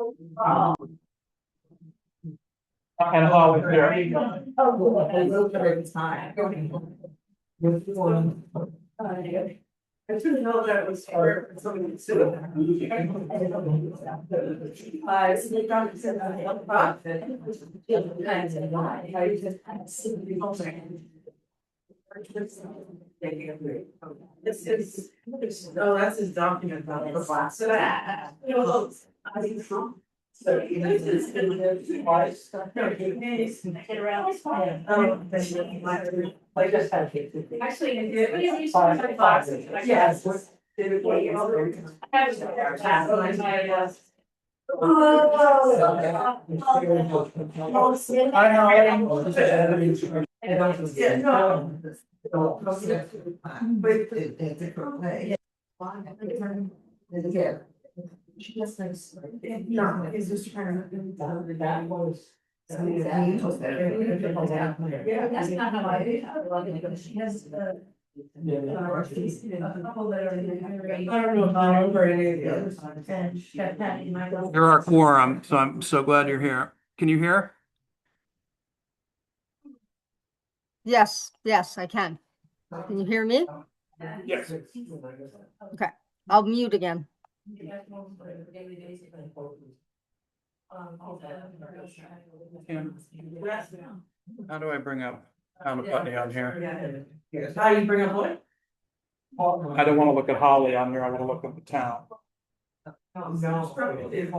And how is there? Oh, a little bit of time. I didn't know that was for something to do. So they got to send out a profit. Kinds of why, I just kind of see the alternate. This is, oh, that's his document about the class. So that. So this is. Get around. I just had. Actually, I did. Yes. She just likes. No, it's just trying to. That was. Yeah, that's not how I do. She has. A couple that are. I don't know if I remember any of the others. And she got that in my. You're our quorum, so I'm so glad you're here. Can you hear? Yes, I can. Can you hear me? Yes. Okay, I'll mute again. How do I bring up town of Putney on here? How you bring up what? I don't want to look at Holly on there. I want to look at the town. No, if you.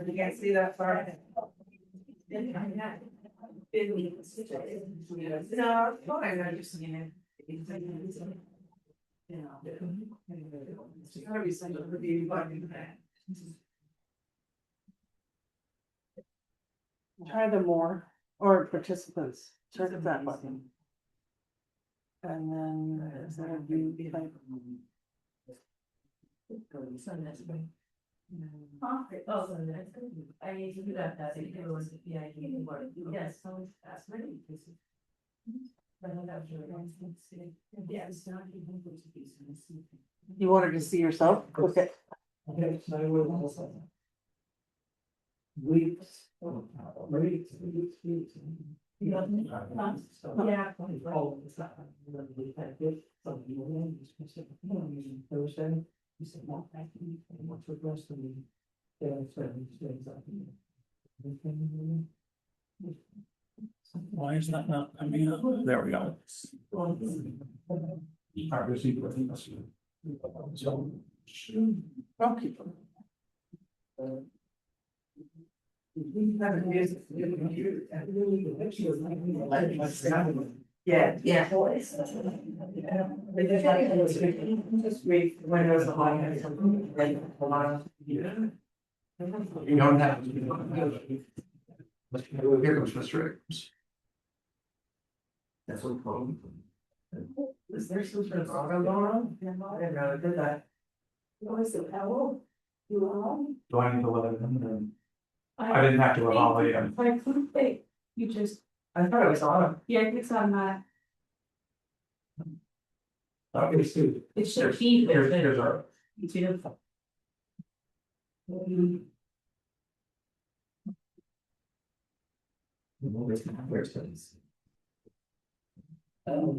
You can't see that far. No, it's fine, I just, it's gotta be something to be button. Try the more or participants, check that button. And then is there a view type? Oh, I need to do that, yes, so that's my. You wanted to see yourself? Okay. Why is that not coming up? There we go. Okay. Yeah. Just read when there's a high. You don't have to. Here comes Mr. Abrams. That's what problem. Is there some sort of auto going on? I didn't know it did that. What is it, hello? You on? Do I need to let it in? I didn't have to with Holly. I couldn't think, you just. I thought it was on. Yeah, it's on that. Okay, Steve. It should be. Here's our. Beautiful. Where's things? We'll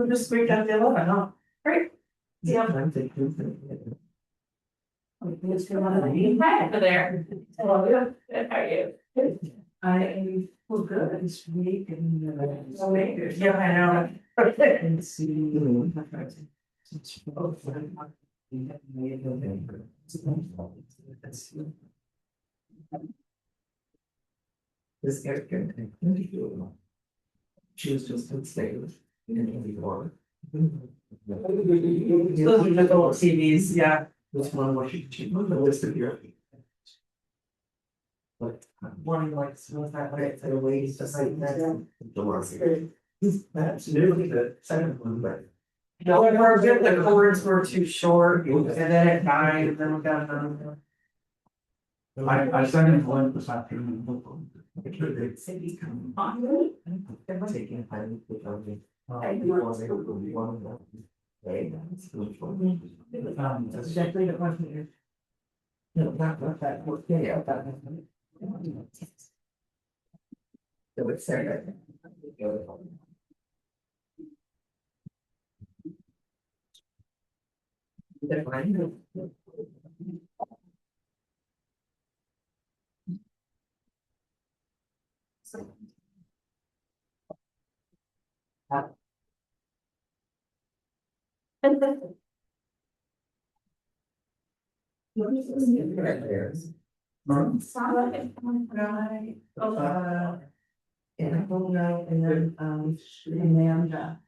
just scrape down the 11, huh? Great. Yeah. It's come on over there. Oh, yeah. How are you? I feel good this week and. Yeah, I know. And see. This guy's good. She was just unstable. Those are the old TVs, yeah. This one, what she moved the list of your. One like, was that way, it's a ways to say that. That's really the second one, but. No, for a bit, the cords were too short, and then it died, and then we got another. I sent him one this afternoon. Taking time to tell me. Exactly, it wasn't here. No, not that, yeah, that. It would say that. Right. And I don't know, and then, Amanda.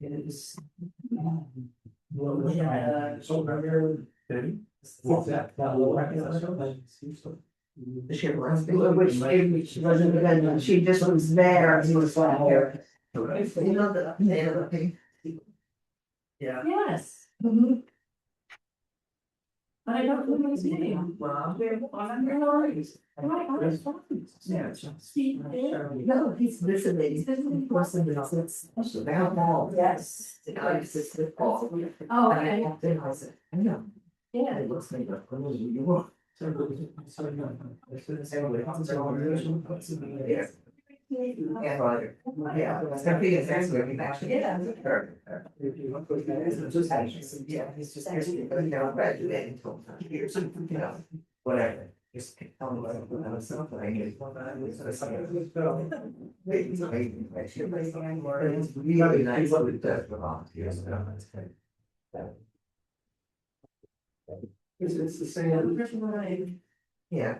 It is. Which wasn't good, she just was there, and he was like here. You know the. Yeah. Yes. Mhm. I don't know his name. Well, Yeah. Steve did. no, he's visiting. It's now all. Yes. The guy sits with Paul. Oh, And I okay. walked in, I said, I know. Yeah. It looks like a little you want. Yeah. Yeah, right. Yeah, it's gonna be a Thanksgiving actually. Yeah. Yeah, he's just actually, but now graduating until years, you know, whatever. Just tell me what I was something I knew. It's really nice what it does for volunteers. It's the same. Yeah,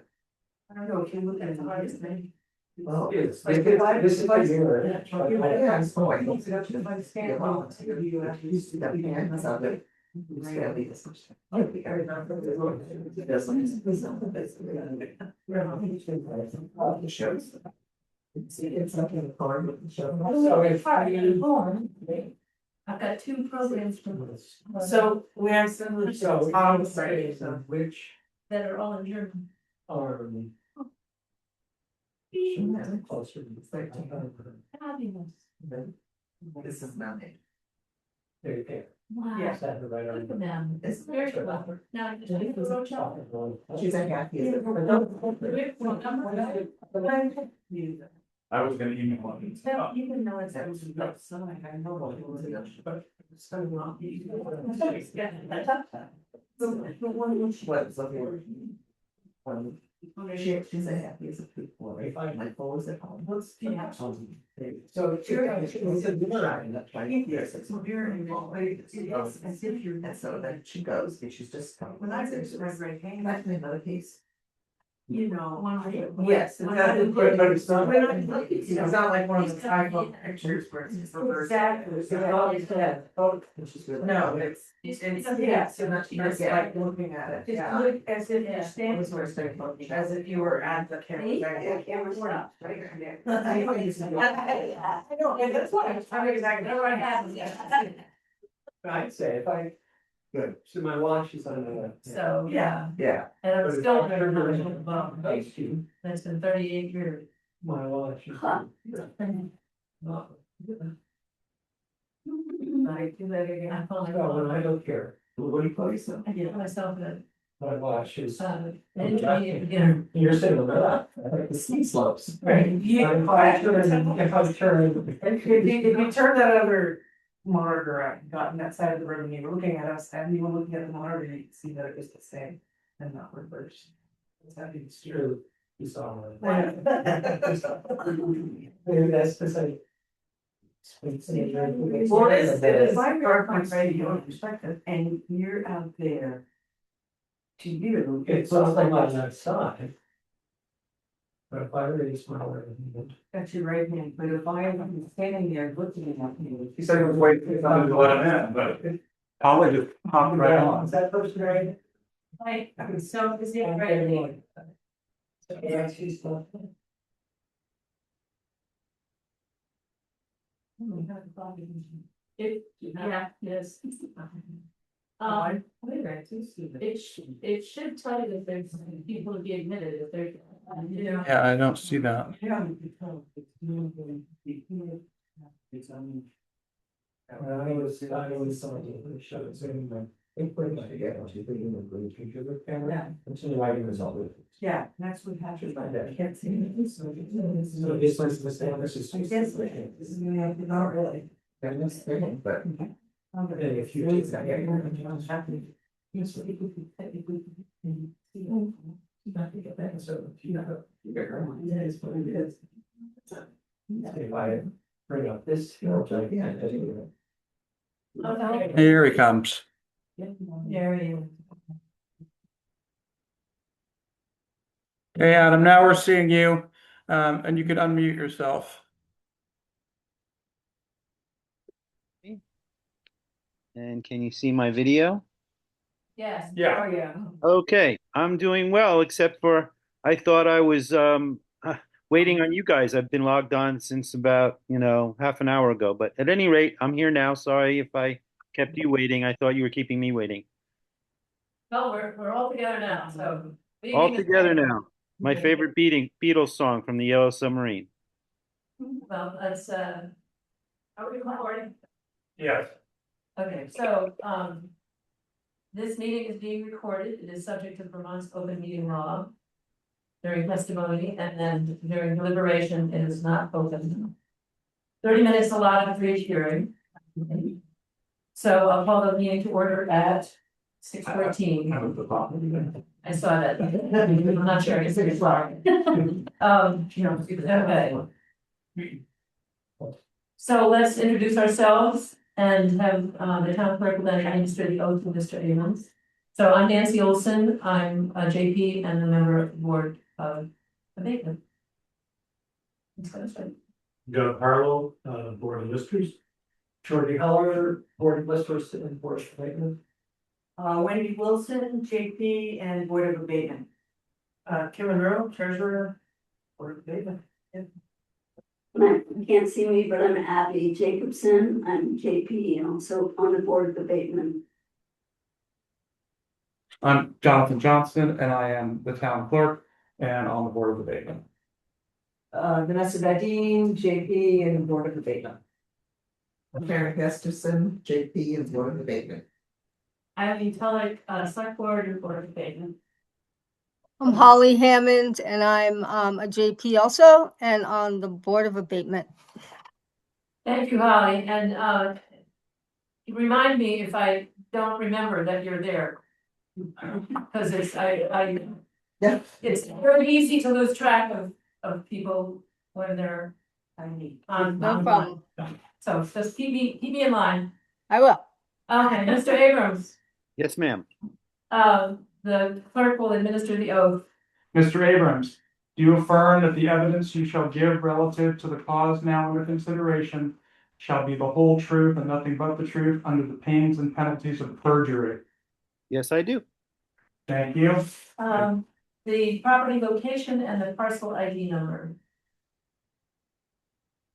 I don't know if you look at the hardest thing. well. It's like, this is like. Yeah, so I don't see that you might stand a volunteer, you actually used to that behind us out there. It's gonna be this much. I think I remember the. There's like, there's something basically. The shows. It's like in the car with the show. So if I've got two programs from. So we are similar So, to Friday, so. which That are all in German. are. Closer to 1300. Fabulous. This is not it. There you go. Wow. Yeah. That's right Good for on. them. It's very clever. Now, just leave the road shop. She's a happy. I was gonna email one. Well, even though it's. Outside, I know what it was, but it's so wrong. The one which was up here. She's a happy as a people, right? My phone was at home. What's the action? So you're right, that's right. Yes, it's we're in it's as if you're, and so then she goes, and she's just. When I was in my great game, that's another piece. You know. Yes. But it's not. It's not like one of the iPhone pictures where it's just reversed. Exactly. It's always dead. No, it's, yeah, so not, you're just like looking at it, yeah. Look as if you're It standing. was worse than looking, as if you were at the camera. See? Yeah, Camera's not. I I know, and that's why I mean, exactly what happens. I'd say if I. Good. So my watch is on the. So, yeah, Yeah. and I'm still But if I very remember much above. Thanks to It's been 38 years. my watch. is Huh. not- I do that again. I Oh, well, I don't care. What do you call yourself? I give myself a, My watch is. intermediate beginner. You're sitting on that. The ski slopes. Right. If I turn, If you turn that other monitor out, got on that side of the room, and you were looking at us, and you were looking at the monitor, you could see that it was the same and not reversed. It's true. You saw it. Yeah. Maybe that's the same. Well, it is like dark from your perspective, and you're out there. To you, It's something on that side. But if I raise my right hand. that's your right hand, but if I am standing there looking at you. He said he was waiting for somebody to let him in, but I'll just hop right on. Is that person right? Like, so is it right? Yeah, she's. Yeah, yes. It should tell you that there's people to be admitted if they're. Yeah, I don't see that. I was somebody who showed it, so anyway, they put it together, she's thinking of the computer camera. Yeah. And she's writing this all over. Yeah, that's what happened. I can't see it. So this was the same, this is. I guess, not really. And that's the thing, but. If you. So, you know, you get her, yeah, it's what it is. If I bring up this, you know, yeah, anyway. Here he comes. Hey, Adam, now we're seeing you, and you could unmute yourself. And can you see my video? Yes. Yeah. Oh, yeah. Okay, I'm doing well, except for I thought I was waiting on you guys. I've been logged on since about, half an hour ago. But at any rate, I'm here now. Sorry if I kept you waiting. I thought you were keeping me waiting. Well, we're all together now, so. All together now. My favorite Beatles song from the Yellow Submarine. Well, that's, are we recording? Yes. Okay, so, this meeting is being recorded. It is subject to Vermont's open meeting law. During testimony and then during deliberation, it is not open. 30 minutes allotted for each hearing. So I'll call the meeting to order at 6:14. I saw that. I'm not sure. It's pretty far. Okay. So let's introduce ourselves and have the town clerk then administer the oath to Mr. Abrams. So I'm Nancy Olson. I'm a JP and a member of the board of Abatement. Joe Carlo, Board of Listers. Shorty Heller, Board of Listers and Board of Abatement. Wendy Wilson, JP and Board of Abatement. Kim Monroe, treasurer, or David. You can't see me, but I'm Abby Jacobson. I'm JP and also on the board of abatement. I'm Jonathan Johnson, and I am the town clerk and on the board of abatement. Vanessa Badine, JP and Board of Abatement. Karen Gesterson, JP and Board of Abatement. Eileen Tulloch, select board and board of abatement. I'm Holly Hammond and I'm a JP also and on the Board of Abatement. Thank you, Holly, and remind me if I don't remember that you're there. Because it's, Yeah. it's very easy to lose track of people when they're on. No problem. So just keep me in line. I will. Okay, Mr. Abrams, Yes, ma'am. the clerk will administer the oath. Mr. Abrams, do you affirm that the evidence you shall give relative to the cause now under consideration shall be the whole truth and nothing but the truth under the pains and penalties of perjury? Yes, I do. Thank you. The property location and the parcel ID number.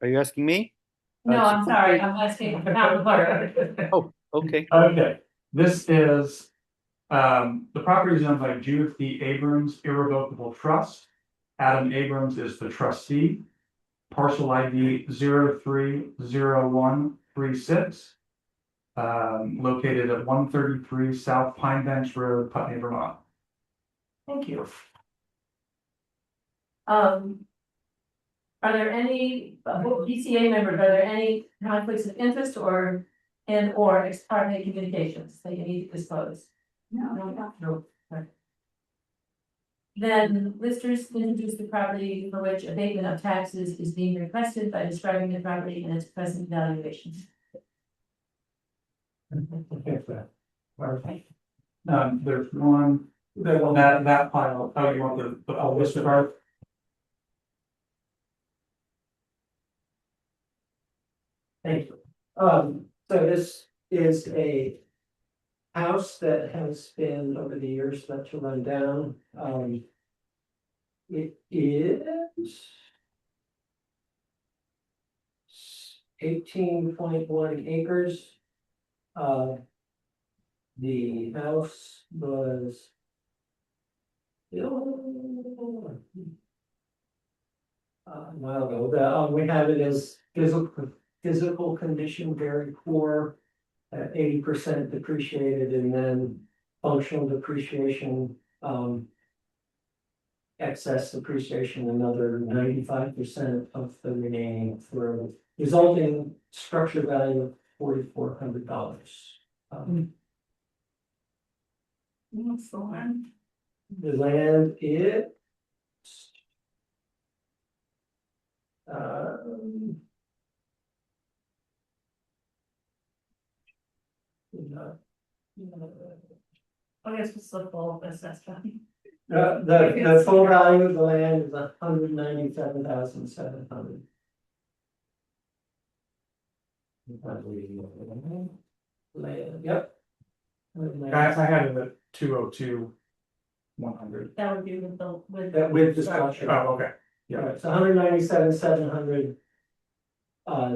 Are you asking me? No, I'm sorry, I'm asking the town clerk. Oh, okay. Okay, this is, the property is owned by Judith E. Abrams Irrevocable Trust. Adam Abrams is the trustee. Parcel ID 030136. Located at 133 South Pine Bench Road, Putney, Vermont. Thank you. Are there any, BCA members, are there any conflicts of interest or ex parte communications that you need to disclose? No. Then listers introduce the property for which abatement of taxes is being requested by describing the property and its present valuation. There's one, that pile, oh, you want the list of our. Thank you. So this is a house that has been over the years left to run down. It is 18.1 acres. The house was built a while ago. We have it as physical condition very poor, at 80% depreciated, and then functional depreciation, excess depreciation, another 95% of the remaining, for resulting structure value of $4,400. What's the one? The land is um, I guess it's the full assessment. the full value of the land is $197,700. Land, yep. I had it at 202,100. That would be with the, With the structure. Oh, okay. Yeah. Yeah, it's 197,700.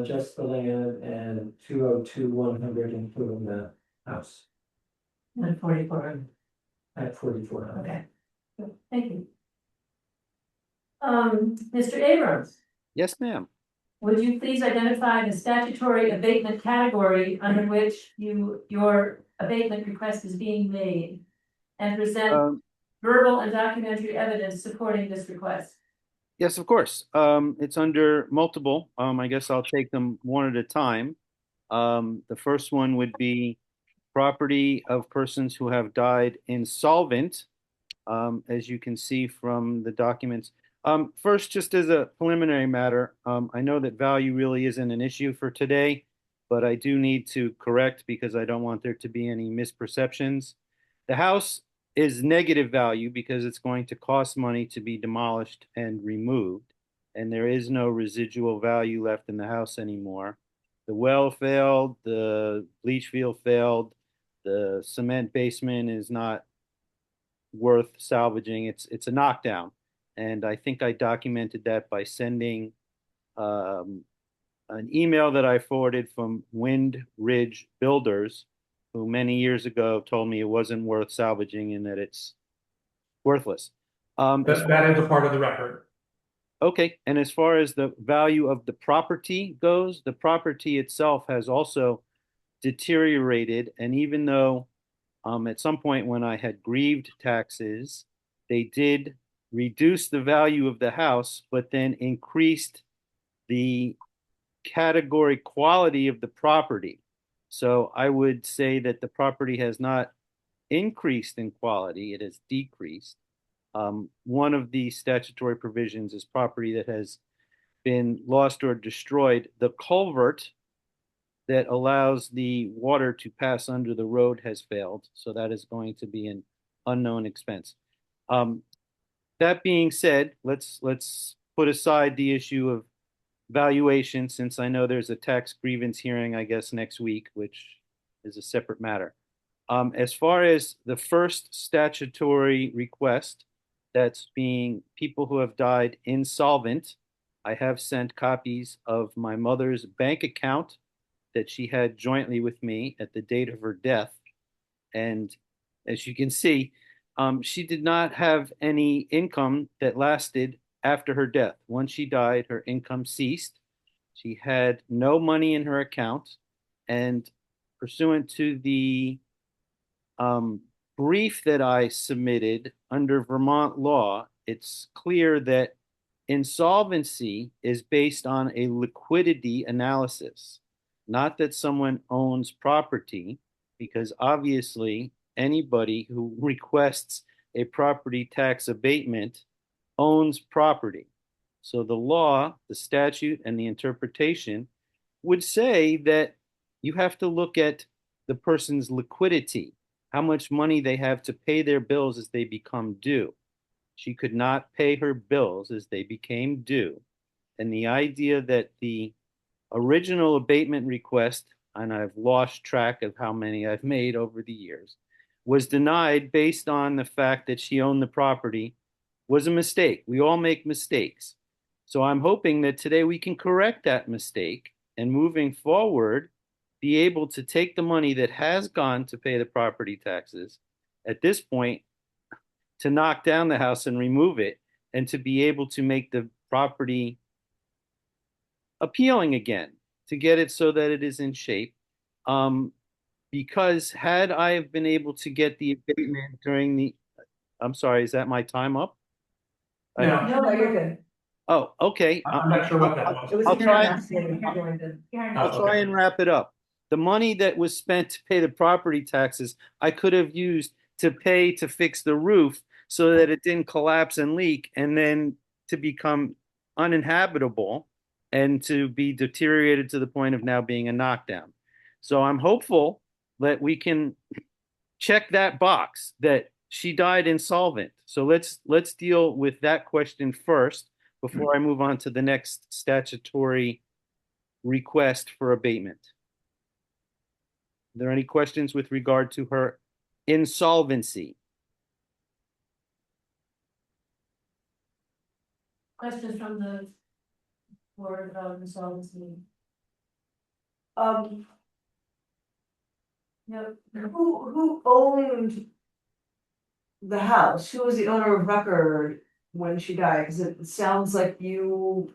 Just the land, and 202,100 including the house and 44. at 4,400. Okay, good, thank you. Mr. Abrams, Yes, ma'am. would you please identify the statutory abatement category under which your abatement request is being made? And present verbal and documentary evidence supporting this request. Yes, of course. It's under multiple. I guess I'll take them one at a time. The first one would be property of persons who have died insolvent, as you can see from the documents. First, just as a preliminary matter, I know that value really isn't an issue for today, but I do need to correct because I don't want there to be any misperceptions. The house is negative value because it's going to cost money to be demolished and removed, and there is no residual value left in the house anymore. The well failed, the bleach field failed, the cement basement is not worth salvaging. It's a knockdown, and I think I documented that by sending um, an email that I forwarded from Wind Ridge Builders, who many years ago told me it wasn't worth salvaging and that it's worthless. That is a part of the record. Okay, and as far as the value of the property goes, the property itself has also deteriorated, and even though at some point when I had grieved taxes, they did reduce the value of the house, but then increased the category quality of the property. So I would say that the property has not increased in quality, it has decreased. One of the statutory provisions is property that has been lost or destroyed. The culvert that allows the water to pass under the road has failed, so that is going to be an unknown expense. That being said, let's put aside the issue of valuation, since I know there's a tax grievance hearing, I guess, next week, which is a separate matter. As far as the first statutory request, that's being people who have died insolvent, I have sent copies of my mother's bank account that she had jointly with me at the date of her death. And as you can see, she did not have any income that lasted after her death. Once she died, her income ceased. She had no money in her account. And pursuant to the brief that I submitted under Vermont law, it's clear that insolvency is based on a liquidity analysis, not that someone owns property, because obviously anybody who requests a property tax abatement owns property. So the law, the statute, and the interpretation would say that you have to look at the person's liquidity, how much money they have to pay their bills as they become due. She could not pay her bills as they became due. And the idea that the original abatement request, and I've lost track of how many I've made over the years, was denied based on the fact that she owned the property was a mistake. We all make mistakes. So I'm hoping that today we can correct that mistake and moving forward, be able to take the money that has gone to pay the property taxes at this point to knock down the house and remove it and to be able to make the property appealing again, to get it so that it is in shape. Because had I have been able to get the abatement during the, I'm sorry, is that my time up? No, No, you're good. Oh, okay. I'm not sure what that was. It was I'll Karen try- asking if you joined in. I'll try and wrap it up. The money that was spent to pay the property taxes, I could have used to pay to fix the roof so that it didn't collapse and leak and then to become uninhabitable and to be deteriorated to the point of now being a knockdown. So I'm hopeful that we can check that box that she died insolvent. So let's deal with that question first before I move on to the next statutory request for abatement. Are there any questions with regard to her insolvency? Questions from the board about insolvency? Um, Yep. who owned the house? Who was the owner of record when she died? Cause it sounds like you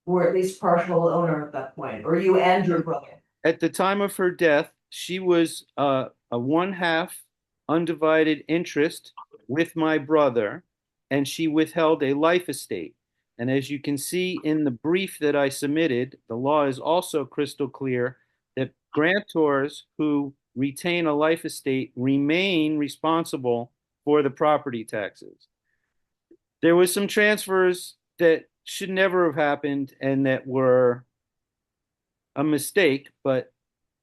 were at least partial owner at that point, or you and your brother. At the time of her death, she was a one half undivided interest with my brother, and she withheld a life estate. And as you can see in the brief that I submitted, the law is also crystal clear that grantors who retain a life estate remain responsible for the property taxes. There was some transfers that should never have happened and that were a mistake, but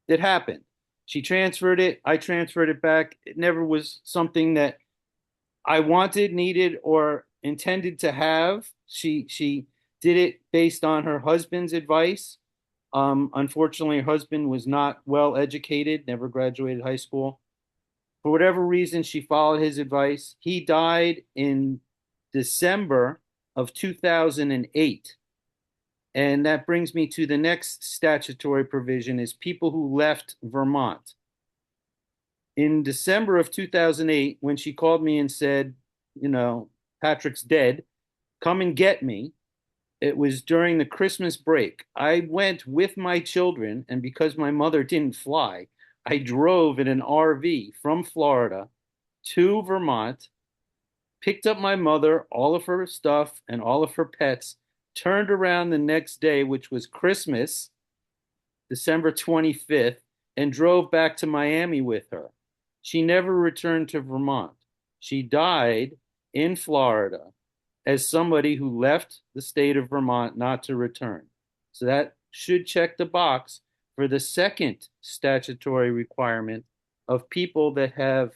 it happened. She transferred it, I transferred it back. It never was something that I wanted, needed, or intended to have. She did it based on her husband's advice. Unfortunately, her husband was not well educated, never graduated high school. For whatever reason, she followed his advice. He died in December of 2008. And that brings me to the next statutory provision is people who left Vermont. In December of 2008, when she called me and said, Patrick's dead, come and get me. It was during the Christmas break. I went with my children, and because my mother didn't fly, I drove in an RV from Florida to Vermont, picked up my mother, all of her stuff, and all of her pets, turned around the next day, which was Christmas, December 25th, and drove back to Miami with her. She never returned to Vermont. She died in Florida as somebody who left the state of Vermont not to return. So that should check the box for the second statutory requirement of people that have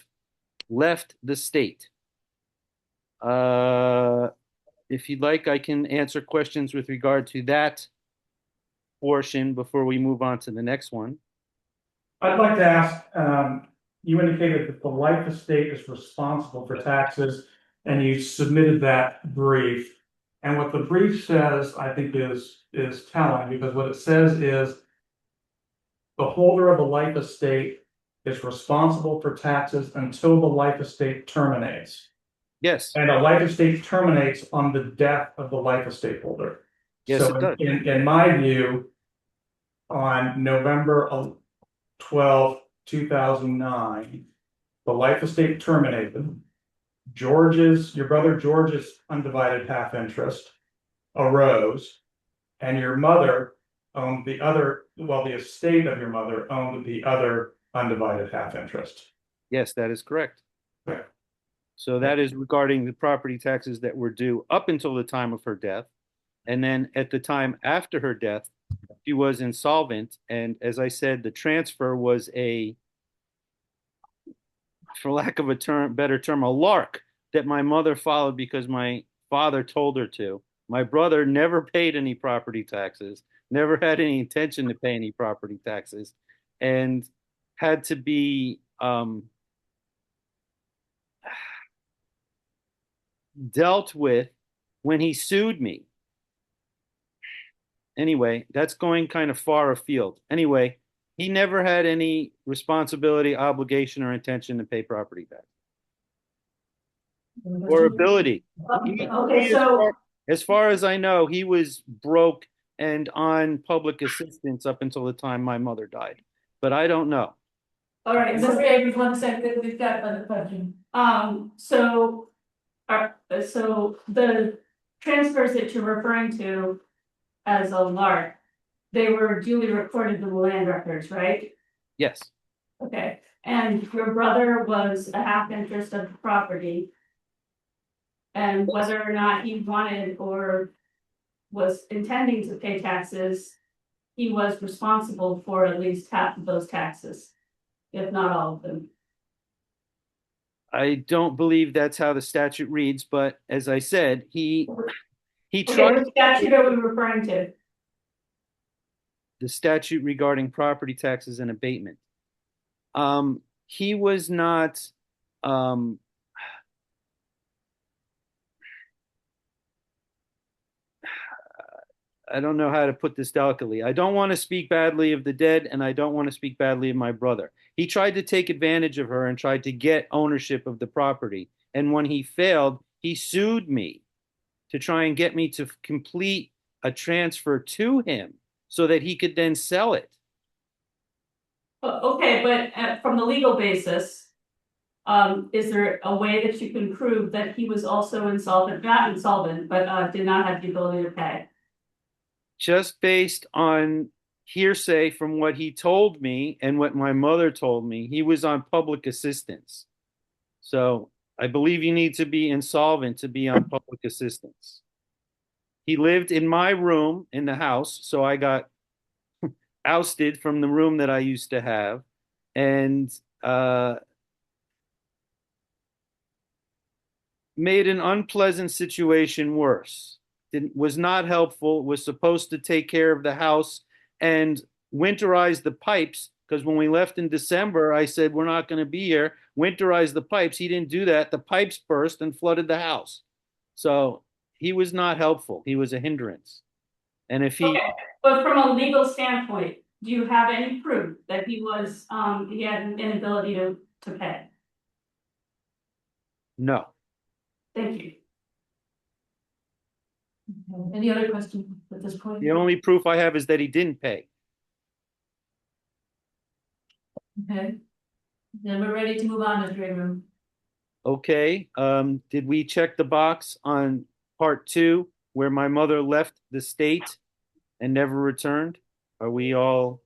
left the state. If you'd like, I can answer questions with regard to that portion before we move on to the next one. I'd like to ask, you indicated that the life estate is responsible for taxes, and you submitted that brief. And what the brief says, I think is telling, because what it says is the holder of the life estate is responsible for taxes until the life estate terminates. Yes, And a life estate terminates on the death of the life estate holder. yes, So it does. in my view, on November 12, 2009, the life estate terminated. Your brother George's undivided half interest arose, and your mother owned the estate of your mother owned the other undivided half interest. Yes, that is correct. Okay. So that is regarding the property taxes that were due up until the time of her death. And then at the time after her death, she was insolvent. And as I said, the transfer was for lack of a better term, a lark that my mother followed because my father told her to. My brother never paid any property taxes, never had any intention to pay any property taxes, and had to be dealt with when he sued me. Anyway, that's going kind of far afield. Anyway, he never had any responsibility, obligation, or intention to pay property tax or ability. Okay, so, As far as I know, he was broke and on public assistance up until the time my mother died. But I don't know. all right, Mr. Avery, 1 second, we've got another question. So the transfers that you're referring to as a LARC, they were duly recorded in the land records, right? Yes, Okay, and your brother was a half interest of the property. And whether or not he wanted or was intending to pay taxes, he was responsible for at least half of those taxes, if not all of them. I don't believe that's how the statute reads, but as I said, he Okay, tried which statute are we referring to? the statute regarding property taxes and abatement. He was not I don't know how to put this delicately. I don't want to speak badly of the dead, and I don't want to speak badly of my brother. He tried to take advantage of her and tried to get ownership of the property. And when he failed, he sued me to try and get me to complete a transfer to him so that he could then sell it. Okay, but from the legal basis, is there a way that you can prove that he was also insolvent, not insolvent, but did not have the ability to pay? Just based on hearsay from what he told me and what my mother told me, he was on public assistance. So I believe you need to be insolvent to be on public assistance. He lived in my room in the house, so I got ousted from the room that I used to have, and made an unpleasant situation worse. Was not helpful, was supposed to take care of the house and winterize the pipes, because when we left in December, I said, we're not going to be here. Winterize the pipes. He didn't do that. The pipes burst and flooded the house. So he was not helpful. He was a hindrance. And if he, Okay, but from a legal standpoint, do you have any proof that he had an inability to pay? no. Thank you. Any other questions at this point? The only proof I have is that he didn't pay. Okay. Then we're ready to move on, Mr. Ingram. Okay. Did we check the box on part 2 where my mother left the state and never returned? Are we all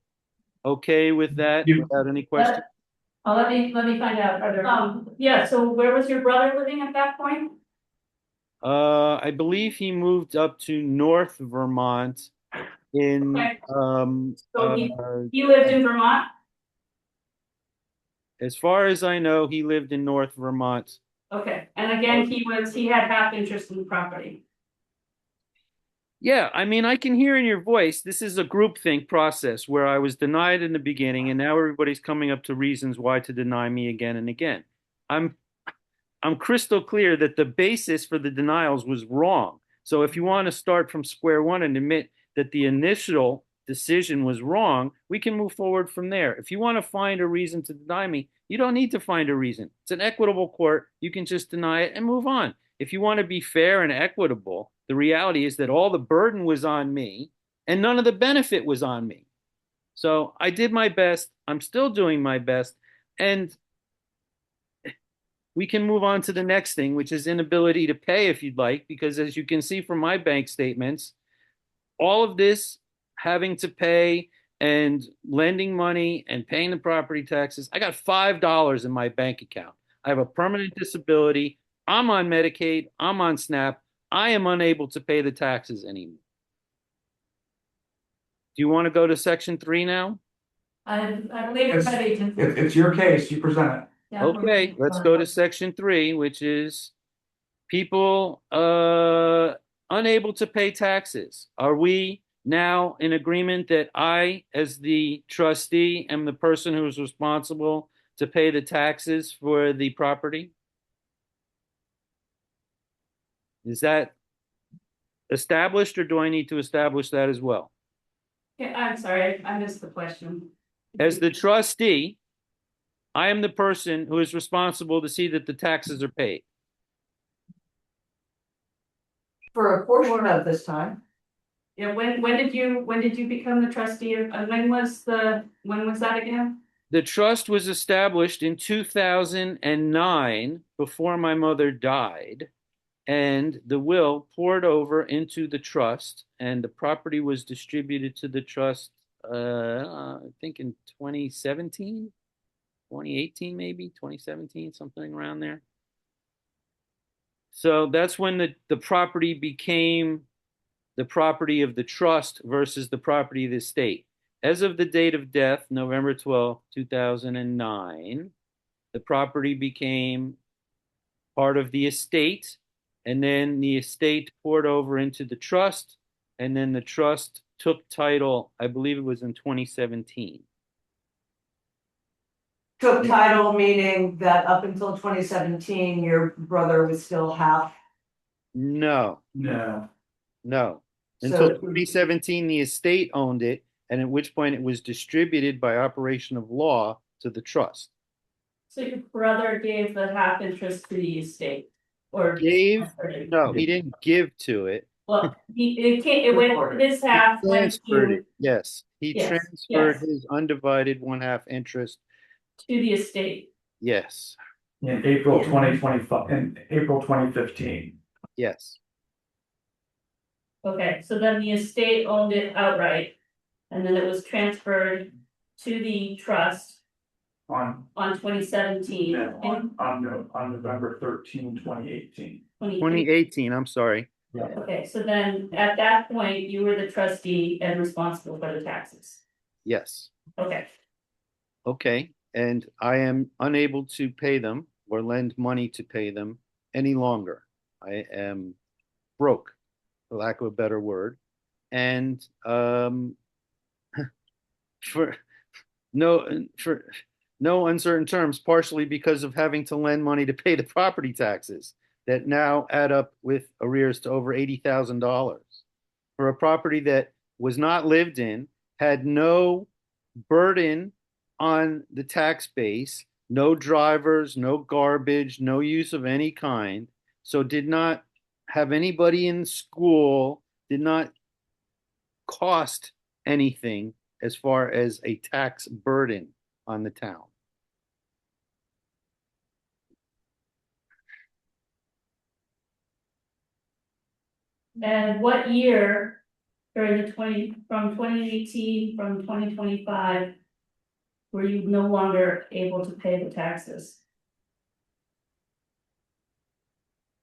okay with that without any questions? Let me find out. Yeah, so where was your brother living at that point? I believe he moved up to North Vermont in Okay. So he lived in Vermont? as far as I know, he lived in North Vermont. Okay, and again, he had half interest in the property. Yeah, I mean, I can hear in your voice, this is a groupthink process where I was denied in the beginning, and now everybody's coming up to reasons why to deny me again and again. I'm crystal clear that the basis for the denials was wrong. So if you want to start from square one and admit that the initial decision was wrong, we can move forward from there. If you want to find a reason to deny me, you don't need to find a reason. It's an equitable court. You can just deny it and move on. If you want to be fair and equitable, the reality is that all the burden was on me and none of the benefit was on me. So I did my best. I'm still doing my best. And we can move on to the next thing, which is inability to pay if you'd like, because as you can see from my bank statements, all of this having to pay and lending money and paying the property taxes, I got $5 in my bank account. I have a permanent disability. I'm on Medicaid. I'm on SNAP. I am unable to pay the taxes anymore. Do you want to go to section 3 now? I believe it's ready to. It's your case, you present it. Yeah, Okay, let's go to section 3, which is people unable to pay taxes. Are we now in agreement that I, as the trustee, am the person who is responsible to pay the taxes for the property? Is that established or do I need to establish that as well? Yeah, I'm sorry, I missed the question. As the trustee, I am the person who is responsible to see that the taxes are paid. For a portion of this time. Yeah, when did you become the trustee of, when was that again? The trust was established in 2009 before my mother died, and the will poured over into the trust, and the property was distributed to the trust, I think in 2017, 2018, maybe 2017, something around there. So that's when the property became the property of the trust versus the property of the estate. As of the date of death, November 12th, 2009, the property became part of the estate, and then the estate poured over into the trust, and then the trust took title, I believe it was in 2017. Took title, meaning that up until 2017, your brother was still half. No, No. no. Until So 2017, the estate owned it, and at which point it was distributed by operation of law to the trust. So your brother gave the half interest to the estate, or? Gave? No, he didn't give to it. Well, it went, his half went Transferred to, it, yes. He Yes, transferred yes. his undivided one half interest, to the estate. yes, In April 2025, in April 2015. yes. Okay, so then the estate owned it outright, and then it was transferred to the trust On, on 2017. no, on November 13, 2018. 2018, I'm sorry. Okay, so then at that point, you were the trustee and responsible for the taxes. Yes. Okay, Okay. And I am unable to pay them or lend money to pay them any longer. I am broke, for lack of a better word. And for for no uncertain terms, partially because of having to lend money to pay the property taxes that now add up with arrears to over $80,000 for a property that was not lived in, had no burden on the tax base, no drivers, no garbage, no use of any kind. So did not have anybody in school, did not cost anything as far as a tax burden on the town. and what year during the from 2018, from 2025, were you no longer able to pay the taxes?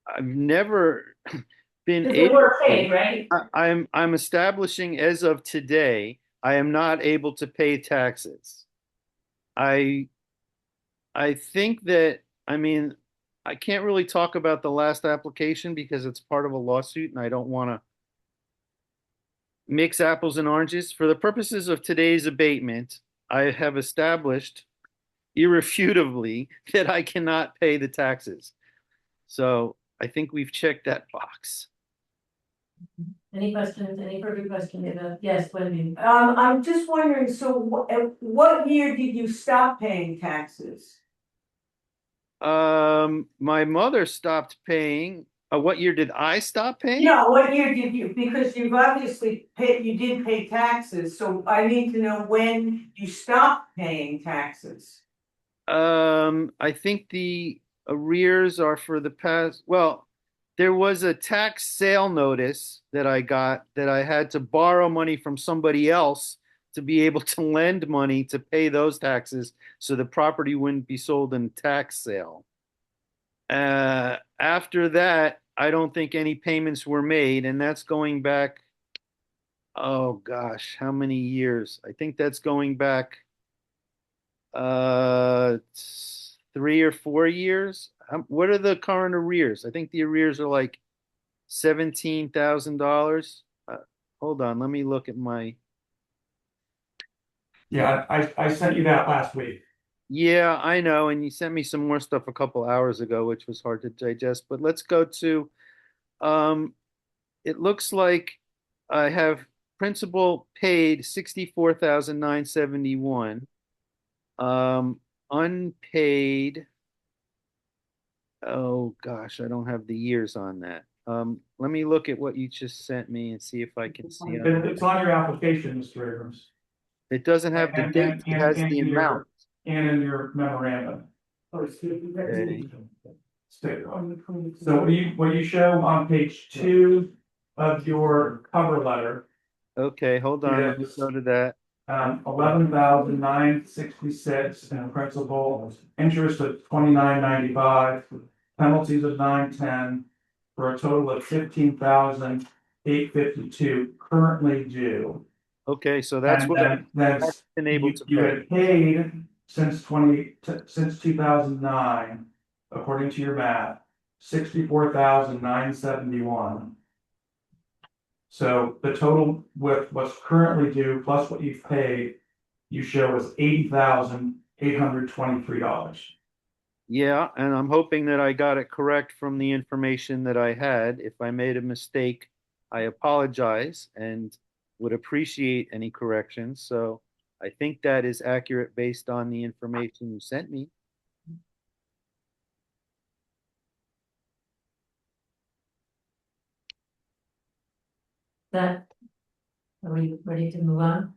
I've never been Because they able. were paid, right? I'm establishing as of today, I am not able to pay taxes. I think that, I mean, I can't really talk about the last application because it's part of a lawsuit and I don't want to mix apples and oranges. For the purposes of today's abatement, I have established irrefutably that I cannot pay the taxes. So I think we've checked that box. Any questions, any further questions? Yes, Wendy. I'm just wondering, so what year did you stop paying taxes? My mother stopped paying. What year did I stop paying? Yeah, what year did you, because you've obviously paid, you did pay taxes, so I need to know when you stopped paying taxes. I think the arrears are for the past, well, there was a tax sale notice that I got that I had to borrow money from somebody else to be able to lend money to pay those taxes so the property wouldn't be sold in tax sale. After that, I don't think any payments were made, and that's going back, oh gosh, how many years? I think that's going back 3 or 4 years. What are the current arrears? I think the arrears are like $17,000. Hold on, let me look at my. Yeah, I sent you that last week. Yeah, I know, and you sent me some more stuff a couple hours ago, which was hard to digest. But let's go to It looks like I have principal paid 64,971. Unpaid, oh gosh, I don't have the years on that. Let me look at what you just sent me and see if I can see. It's on your application, Mr. Abrams. It doesn't have the And, date, it has the in amount. and in your memorandum. Okay. So what you show on page 2 of your cover letter, Okay, hold on, let me Yes. go to that. 11,966 and principal, interest of 29.95, penalties of 910, for a total of 15,852 currently due. Okay, so that's And what then I've been able to you pay. had paid since 2009, according to your math, 64,971. So the total with what's currently due plus what you've paid, you show is $80,823. Yeah, and I'm hoping that I got it correct from the information that I had. If I made a mistake, I apologize and would appreciate any corrections. So I think that is accurate based on the information you sent me. That, are we ready to move on?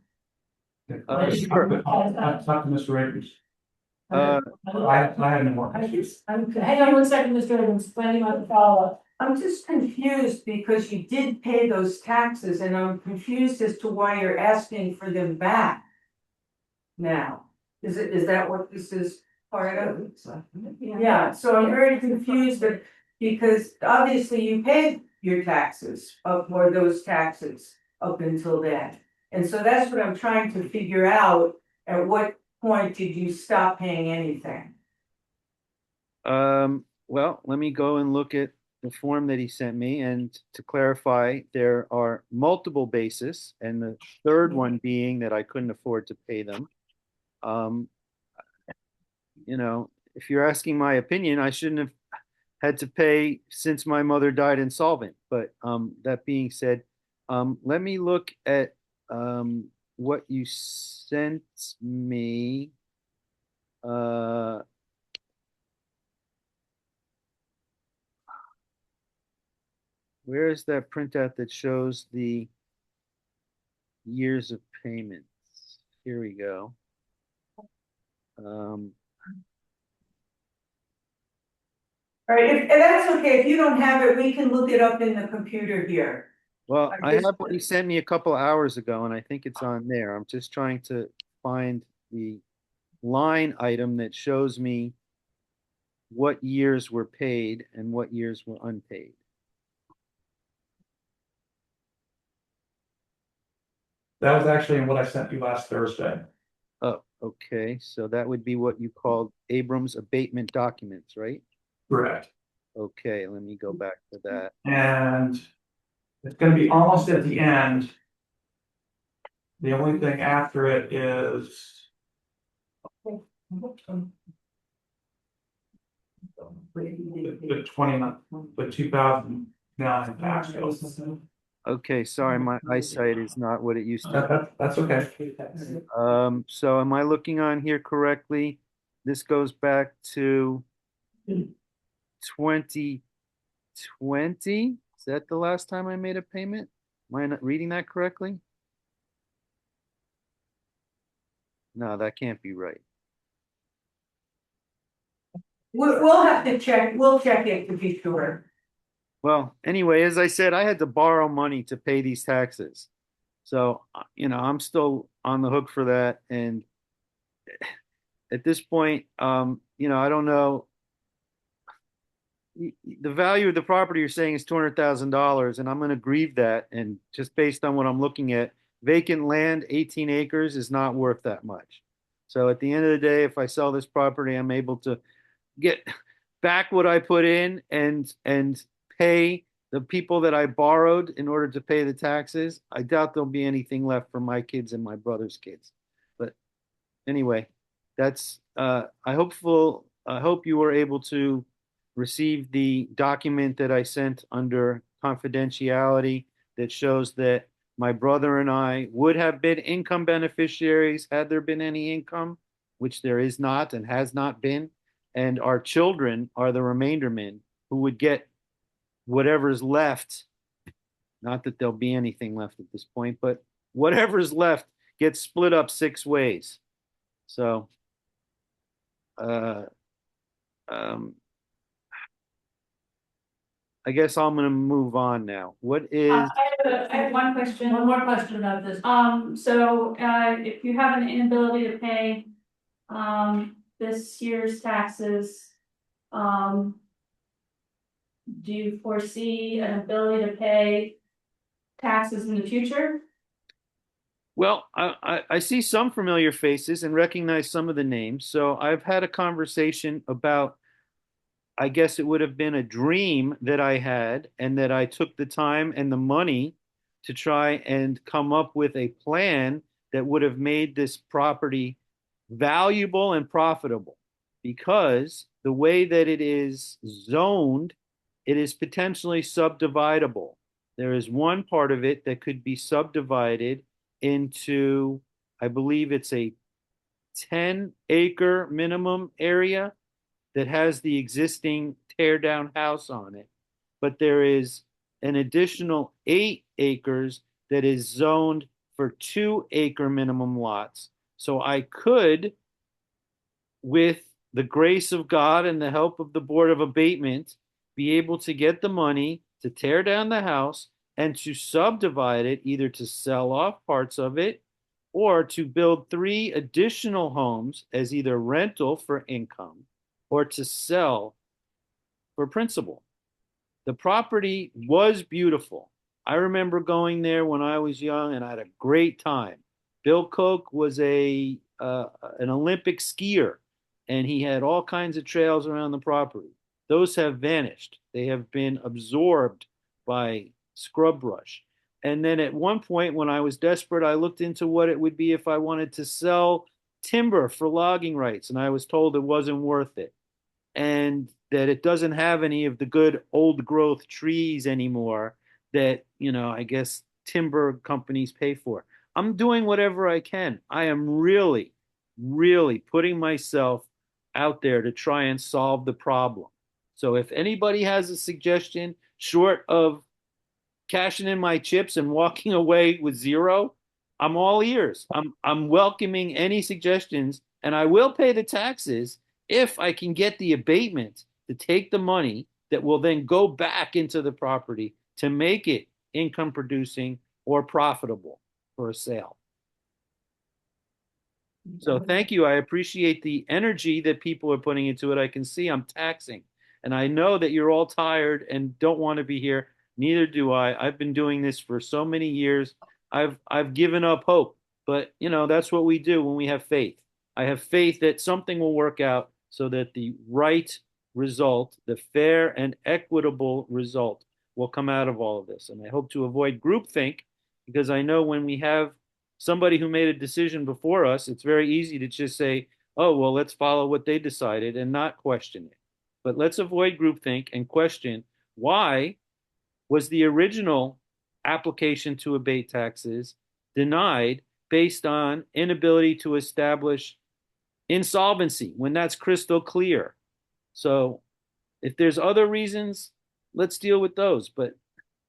Sure. I'll talk to Mr. Akers. Uh, I had no more. Hang on one second, Mr. Evans, planning on the follow-up. I'm just confused because you did pay those taxes and I'm confused as to why you're asking for them back. Now, is that what this is part of? Yeah, so I'm very confused because obviously you paid your taxes for those taxes up until then. And so that's what I'm trying to figure out, at what point did you stop paying anything? well, let me go and look at the form that he sent me. And to clarify, there are multiple bases, and the third one being that I couldn't afford to pay them. Um, if you're asking my opinion, I shouldn't have had to pay since my mother died insolvent. But that being said, let me look at what you sent me. Uh, where is that printout that shows the years of payments? Here we go. Um, All right, if that's okay, if you don't have it, we can look it up in the computer here. well, I I just- have what he sent me a couple hours ago, and I think it's on there. I'm just trying to find the line item that shows me what years were paid and what years were unpaid. That was actually what I sent you last Thursday. Oh, okay. So that would be what you called Abrams abatement documents, right? Correct. Okay, let me go back to that. And it's gonna be almost at the end. The only thing after it is. The 29, the 2009 tax bills. Okay, sorry, my eyesight is not what it used to. That's okay. So am I looking on here correctly? This goes back to 2020. Is that the last time I made a payment? Am I not reading that correctly? No, that can't be right. We'll have to check, we'll check it to be sure. Well, anyway, as I said, I had to borrow money to pay these taxes. So, I'm still on the hook for that. And at this point, I don't know. The value of the property you're saying is $200,000, and I'm going to grieve that. And just based on what I'm looking at, vacant land, 18 acres, is not worth that much. So at the end of the day, if I sell this property, I'm able to get back what I put in and pay the people that I borrowed in order to pay the taxes. I doubt there'll be anything left for my kids and my brother's kids. But anyway, that's I hope you were able to receive the document that I sent under confidentiality that shows that my brother and I would have been income beneficiaries had there been any income, which there is not and has not been. And our children are the remainder men who would get whatever's left. Not that there'll be anything left at this point, but whatever's left gets split up 6 ways. So, uh, um, I guess I'm going to move on now. What is, I have one question. One more question about this. So, if you have an inability to pay, this year's taxes, do you foresee an ability to pay taxes in the future? well, I see some familiar faces and recognize some of the names. So I've had a conversation about, I guess it would have been a dream that I had, and that I took the time and the money to try and come up with a plan that would have made this property valuable and profitable. Because the way that it is zoned, it is potentially subdividable. There is one part of it that could be subdivided into, I believe it's a 10-acre minimum area that has the existing tear down house on it. But there is an additional 8 acres that is zoned for 2-acre minimum lots. So I could, with the grace of God and the help of the Board of Abatement, be able to get the money to tear down the house and to subdivide it, either to sell off parts of it or to build 3 additional homes as either rental for income or to sell for principal. The property was beautiful. I remember going there when I was young and I had a great time. Bill Koch was an Olympic skier, and he had all kinds of trails around the property. Those have vanished. They have been absorbed by scrub brush. And then at one point, when I was desperate, I looked into what it would be if I wanted to sell timber for logging rights, and I was told it wasn't worth it, and that it doesn't have any of the good old growth trees anymore that, I guess timber companies pay for. I'm doing whatever I can. I am really, really putting myself out there to try and solve the problem. So if anybody has a suggestion short of cashing in my chips and walking away with zero, I'm all ears. I'm welcoming any suggestions, and I will pay the taxes if I can get the abatement to take the money that will then go back into the property to make it income producing or profitable for a sale. So thank you. I appreciate the energy that people are putting into it. I can see I'm taxing, and I know that you're all tired and don't want to be here. Neither do I. I've been doing this for so many years. I've given up hope, but that's what we do when we have faith. I have faith that something will work out so that the right result, the fair and equitable result, will come out of all of this. And I hope to avoid groupthink, because I know when we have somebody who made a decision before us, it's very easy to just say, oh, well, let's follow what they decided and not question it. But let's avoid groupthink and question, why was the original application to abate taxes denied based on inability to establish insolvency when that's crystal clear? So if there's other reasons, let's deal with those. But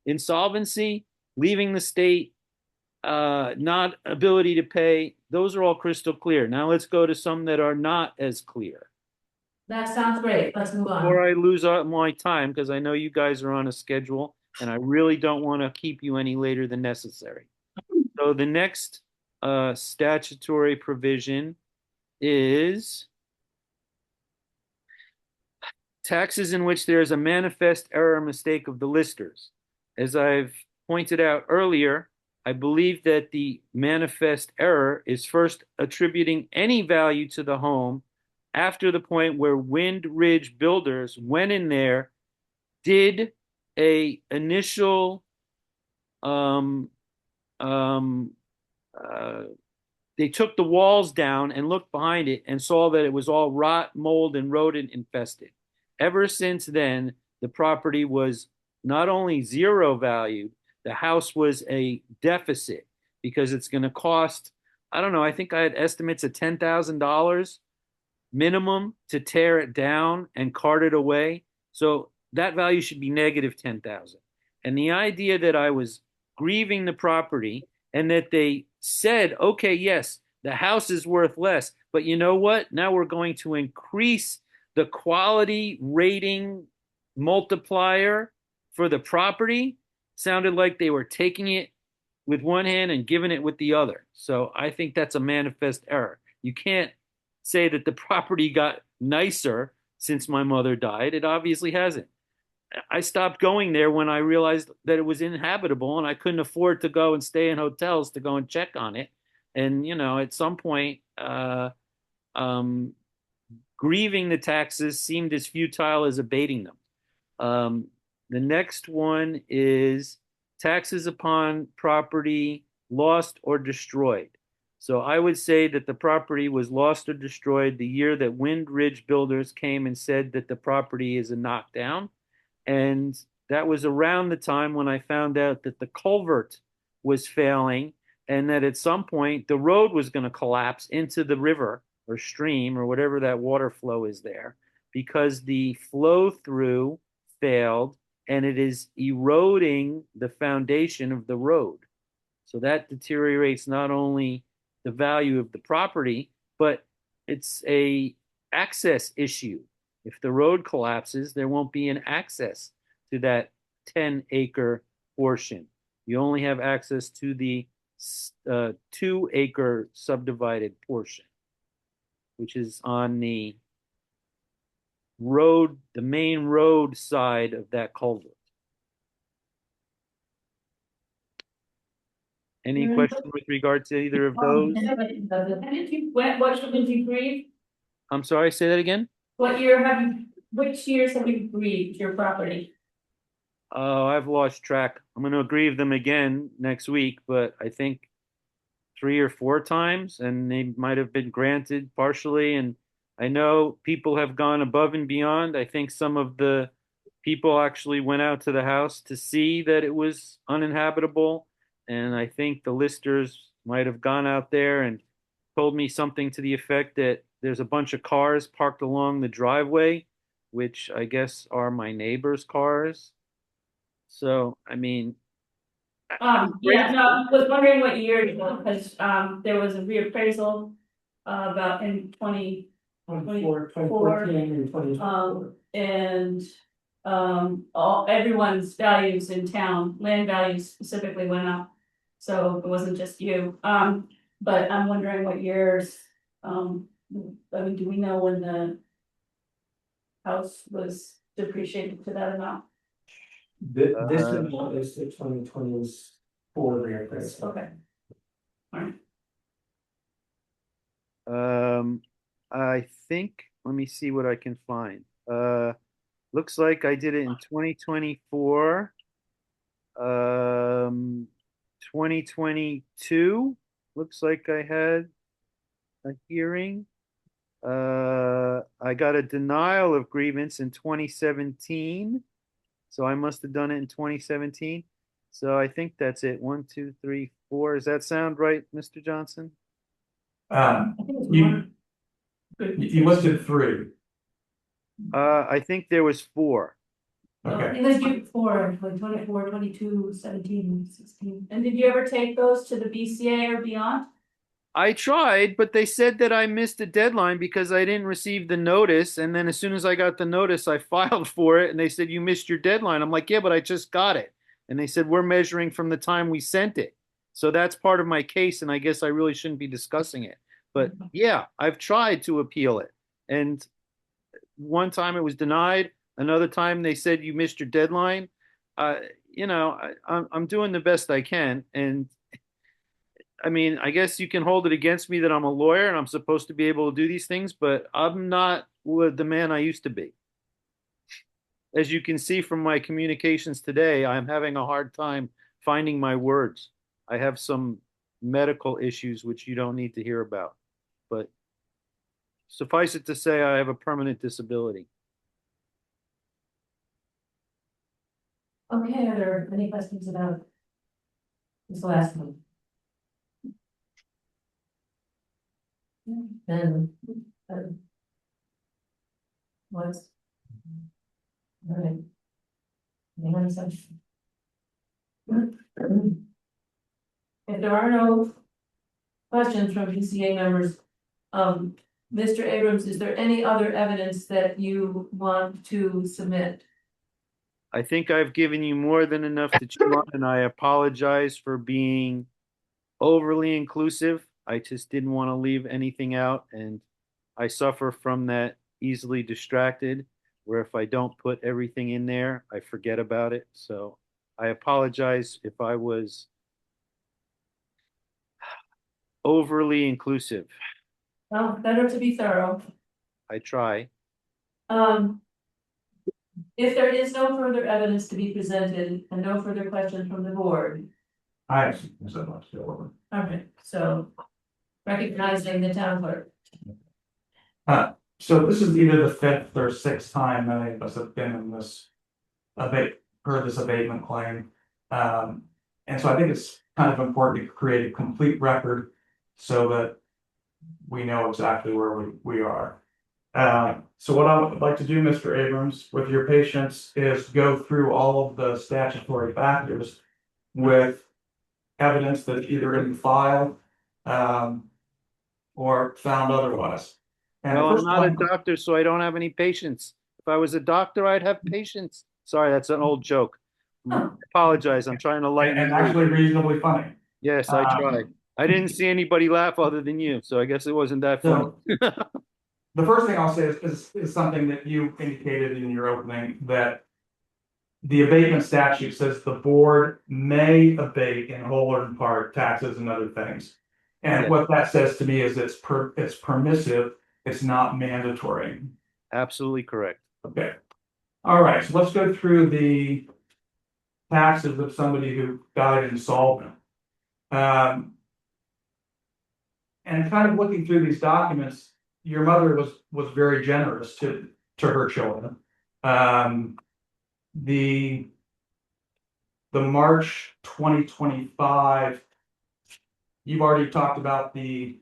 insolvency, leaving the state, not ability to pay, those are all crystal clear. Now let's go to some that are not as clear. That sounds great. Let's move Before on. I lose my time, because I know you guys are on a schedule and I really don't want to keep you any later than necessary. So the next statutory provision is taxes in which there is a manifest error or mistake of the listers. As I've pointed out earlier, I believe that the manifest error is first attributing any value to the home after the point where Wind Ridge Builders went in there, did a initial um, uh, they took the walls down and looked behind it and saw that it was all rot, mold, and rodent infested. Ever since then, the property was not only zero valued, the house was a deficit because it's going to cost, I don't know, I think I had estimates of $10,000 minimum to tear it down and cart it away. So that value should be negative 10,000. And the idea that I was grieving the property and that they said, okay, yes, the house is worth less, but you know what? Now we're going to increase the quality rating multiplier for the property. Sounded like they were taking it with one hand and giving it with the other. So I think that's a manifest error. You can't say that the property got nicer since my mother died. It obviously hasn't. I stopped going there when I realized that it was inhabitable and I couldn't afford to go and stay in hotels to go and check on it. And, you know, at some point, um, grieving the taxes seemed as futile as abating them. Um, the next one is taxes upon property lost or destroyed. So I would say that the property was lost or destroyed the year that Wind Ridge Builders came and said that the property is a knockdown. And that was around the time when I found out that the culvert was failing and that at some point the road was going to collapse into the river or stream or whatever that water flow is there because the flow through failed and it is eroding the foundation of the road. So that deteriorates not only the value of the property, but it's a access issue. If the road collapses, there won't be an access to that 10-acre portion. You only have access to the 2-acre subdivided portion, which is on the road, the main road side of that culvert. Any question with regard to either of those? And did you, what did you grieve? I'm sorry, say that again? Which years have you grieved your property? Oh, I've lost track. I'm going to grieve them again next week, but I think 3 or 4 times, and they might have been granted partially. And I know people have gone above and beyond. I think some of the people actually went out to the house to see that it was uninhabitable. And I think the listers might have gone out there and told me something to the effect that there's a bunch of cars parked along the driveway, which I guess are my neighbor's cars. So, I mean, I'm Yeah, no, grateful. I was wondering what year it was, because, there was a reappraisal, about in 2014 and 2024. and, everyone's values in town, land values specifically went up. So it wasn't just you, but I'm wondering what years, I mean, do we know when the house was depreciated to that amount? This is the 2024 reappraisal. Okay. I think, let me see what I can find. Looks like I did it in 2024. 2022, looks like I had a hearing. I got a denial of grievance in 2017. So I must have done it in 2017. So I think that's it. 1, 2, 3, 4. Does that sound right, Mr. Johnson? Um, I think it's you, one. you listed 3. I think there was 4. Okay. It was you before, like 24, 22, 17, 16. And did you ever take those to the BCA or beyond? I tried, but they said that I missed a deadline because I didn't receive the notice. And then as soon as I got the notice, I filed for it. And they said, you missed your deadline. I'm like, yeah, but I just got it. And they said, we're measuring from the time we sent it. So that's part of my case. And I guess I really shouldn't be discussing it. But yeah, I've tried to appeal it. And one time it was denied. Another time they said, you missed your deadline. You know, I'm doing the best I can. And I mean, I guess you can hold it against me that I'm a lawyer and I'm supposed to be able to do these things, but I'm not the man I used to be. As you can see from my communications today, I'm having a hard time finding my words. I have some medical issues which you don't need to hear about, but suffice it to say, I have a permanent disability. Okay, are there any questions about this last one? Then, what's? All right. Anyone else? If there are no questions from PCA members, Mr. Abrams, is there any other evidence that you want to submit? I think I've given you more than enough to chew on, and I apologize for being overly inclusive. I just didn't want to leave anything out, and I suffer from that easily distracted, where if I don't put everything in there, I forget about it. So I apologize if I was overly inclusive. Well, better to be thorough. I try. Um, if there is no further evidence to be presented and no further questions from the board, I have some things I'd like to go over. all right, so recognizing the town clerk. So this is either the fifth or sixth time many of us have been in this heard this abatement claim. And so I think it's kind of important to create a complete record so that we know exactly where we are. So what I would like to do, Mr. Abrams, with your patience, is go through all of the statutory factors with evidence that's either in the file, or found otherwise. And the Well, I'm first not a one, doctor, so I don't have any patience. If I was a doctor, I'd have patience. Sorry, that's an old joke. I apologize. I'm trying to lighten and the mood. actually reasonably funny. Yes, I tried. I didn't see anybody laugh other than you, so I guess it wasn't that funny. So the first thing I'll say is something that you indicated in your opening, that the abatement statute says the board may abate in whole or in part taxes and other things. And Yes. what that says to me is it's permissive, it's not mandatory. Absolutely correct. Okay. All right, so let's go through the taxes of somebody who died insolvent. And kind of looking through these documents, your mother was very generous to her children. The March 2025, you've already talked about the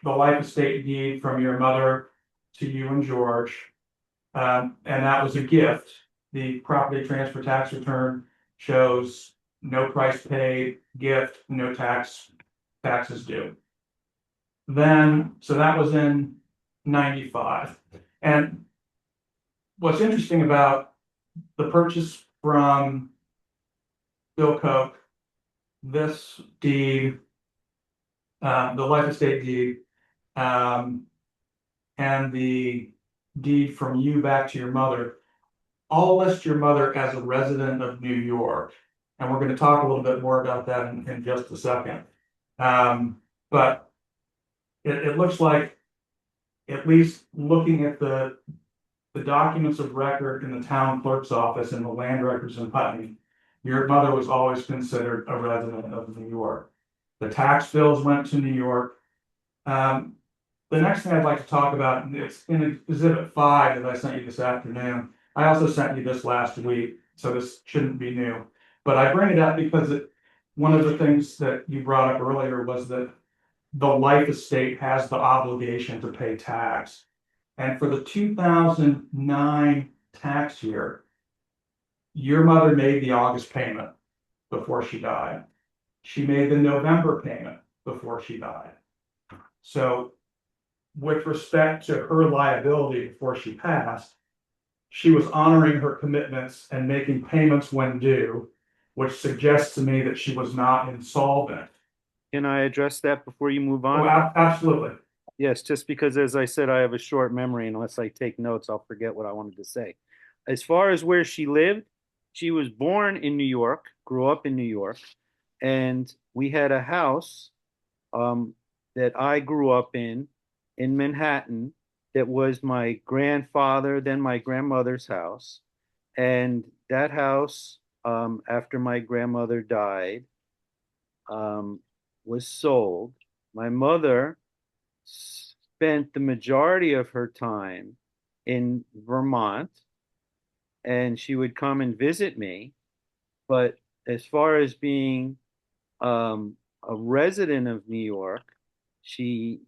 life estate deed from your mother to you and George. And that was a gift. The property transfer tax return shows no price paid, gift, no taxes due. Then, so that was in 95. And what's interesting about the purchase from Bill Koch, this deed, the life estate deed, and the deed from you back to your mother, all list your mother as a resident of New York. And we're going to talk a little bit more about that in just a second. But it looks like, at least looking at the documents of record in the town clerk's office and the land records in Putney, your mother was always considered a resident of New York. The tax bills went to New York. The next thing I'd like to talk about, it's in Exhibit 5 that I sent you this afternoon. I also sent you this last week, so this shouldn't be new. But I bring it up because one of the things that you brought up earlier was that the life estate has the obligation to pay tax. And for the 2009 tax year, your mother made the August payment before she died. She made the November payment before she died. So with respect to her liability before she passed, she was honoring her commitments and making payments when due, which suggests to me that she was not insolvent. Can I address that before you move Oh, on? absolutely. Yes, just because, as I said, I have a short memory. Unless I take notes, I'll forget what I wanted to say. As far as where she lived, she was born in New York, grew up in New York, and we had a house that I grew up in Manhattan that was my grandfather, then my grandmother's house. And that house, after my grandmother died, was sold. My mother spent the majority of her time in Vermont, and she would come and visit me. But as far as being a resident of New York, she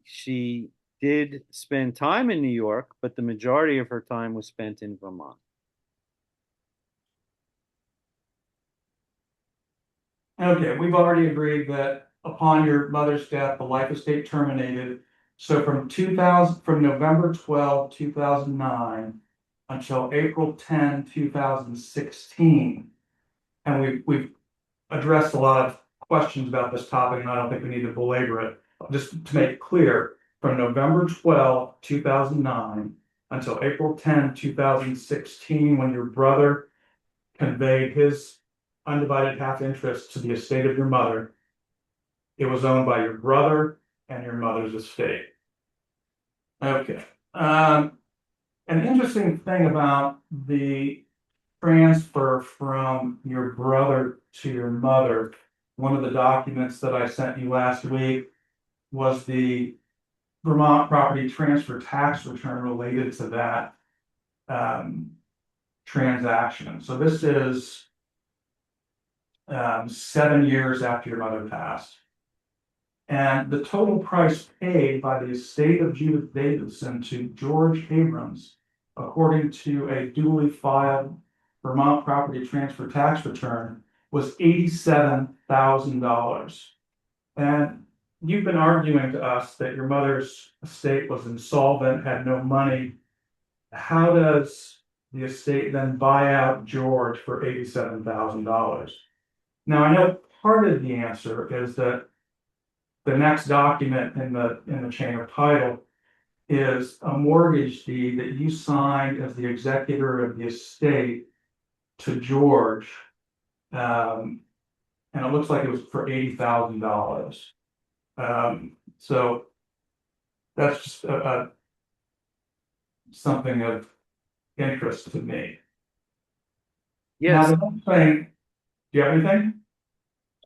did spend time in New York, but the majority of her time was spent in Vermont. Okay, we've already agreed that upon your mother's death, the life estate terminated. So from November 12, 2009 until April 10, 2016. And we've addressed a lot of questions about this topic, and I don't think we need to belabor it. Just to make it clear, from November 12, 2009 until April 10, 2016, when your brother conveyed his undivided half interest to the estate of your mother, it was owned by your brother and your mother's estate. Okay. An interesting thing about the transfer from your brother to your mother, one of the documents that I sent you last week was the Vermont property transfer tax return related to that transaction. So this is 7 years after your mother passed. And the total price paid by the estate of Judith Davidson to George Abrams, according to a duly filed Vermont property transfer tax return, was $87,000. And you've been arguing to us that your mother's estate was insolvent, had no money. How does the estate then buy out George for $87,000? Now, I know part of the answer is that the next document in the chain of title is a mortgage deed that you signed as the executor of the estate to George. And it looks like it was for $80,000. So that's just something of interest to me. Yes, Now, the next thing, do you have anything?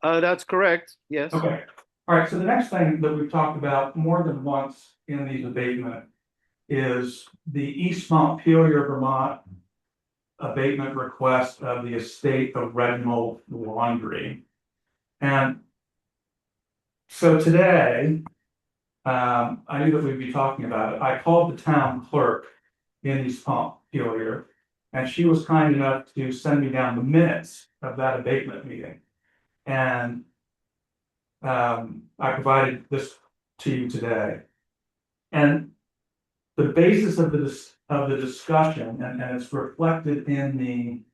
that's correct. Yes. Okay. All right. So the next thing that we've talked about more than once in these abatement is the East Montpelier, Vermont abatement request of the estate of Reginald Laundrie. And so today, I knew that we'd be talking about it. I called the town clerk in East Montpelier, and she was kind enough to send me down the minutes of that abatement meeting. And I provided this to you today. And the basis of the discussion, and it's reflected in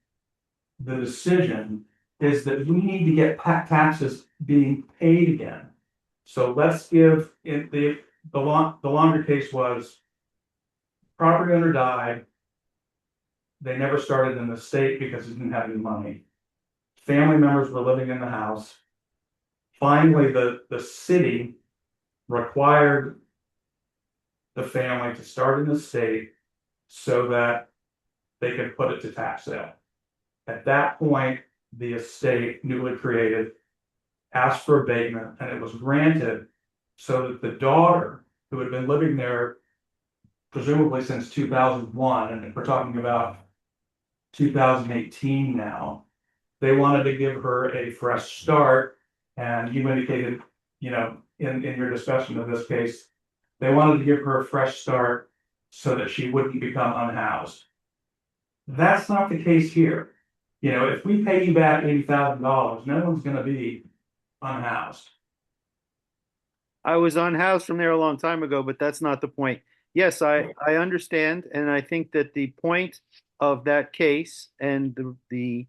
the decision, is that we need to get taxes being paid again. So let's give it the longer case was property owner died. They never started an estate because he didn't have any money. Family members were living in the house. Finally, the city required the family to start an estate so that they could put it to tax sale. At that point, the estate, newly created, asked for abatement, and it was granted so that the daughter, who had been living there presumably since 2001, and we're talking about 2018 now, they wanted to give her a fresh start. And you indicated, in your discussion of this case, they wanted to give her a fresh start so that she wouldn't become unhoused. That's not the case here. If we pay you back $80,000, no one's going to be unhoused. I was unhoused from there a long time ago, but that's not the point. Yes, I understand, and I think that the point of that case and the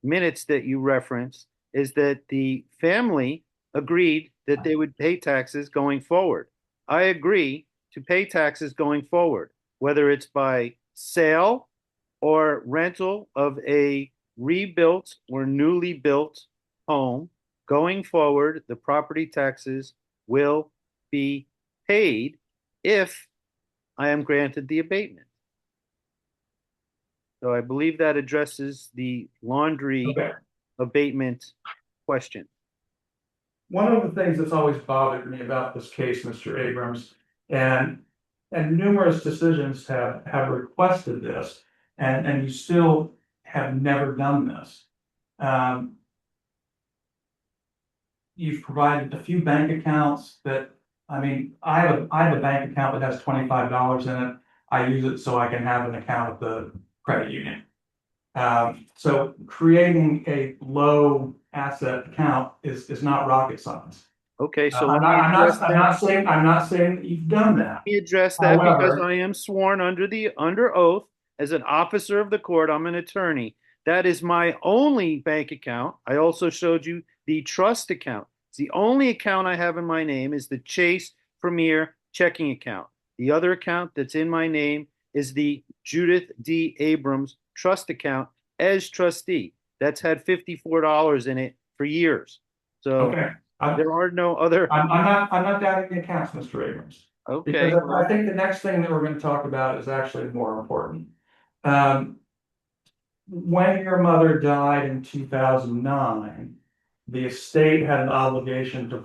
minutes that you referenced is that the family agreed that they would pay taxes going forward. I agree to pay taxes going forward, whether it's by sale or rental of a rebuilt or newly built home. Going forward, the property taxes will be paid if I am granted the abatement. So I believe that addresses the laundry abatement question. One of the things that's always bothered me about this case, Mr. Abrams, and numerous decisions have requested this, and you still have never done this. Um, you've provided a few bank accounts that, I mean, I have a bank account that has $25 in it. I use it so I can have an account at the credit union. So creating a low asset account is not rocket science. Okay, so I'm let not, me I'm address not, I'm that. not saying, I'm not saying that you've done that. Let me address that because However, I am sworn under oath as an officer of the court. I'm an attorney. That is my only bank account. I also showed you the trust account. It's the only account I have in my name is the Chase Premier checking account. The other account that's in my name is the Judith D. Abrams trust account as trustee. That's had $54 in it for years. So okay, I'm, there are no other. I'm not doubting the accounts, Mr. Abrams. Because Okay. I think the next thing that we're gonna talk about is actually more important. Um, when your mother died in 2009, the estate had an obligation to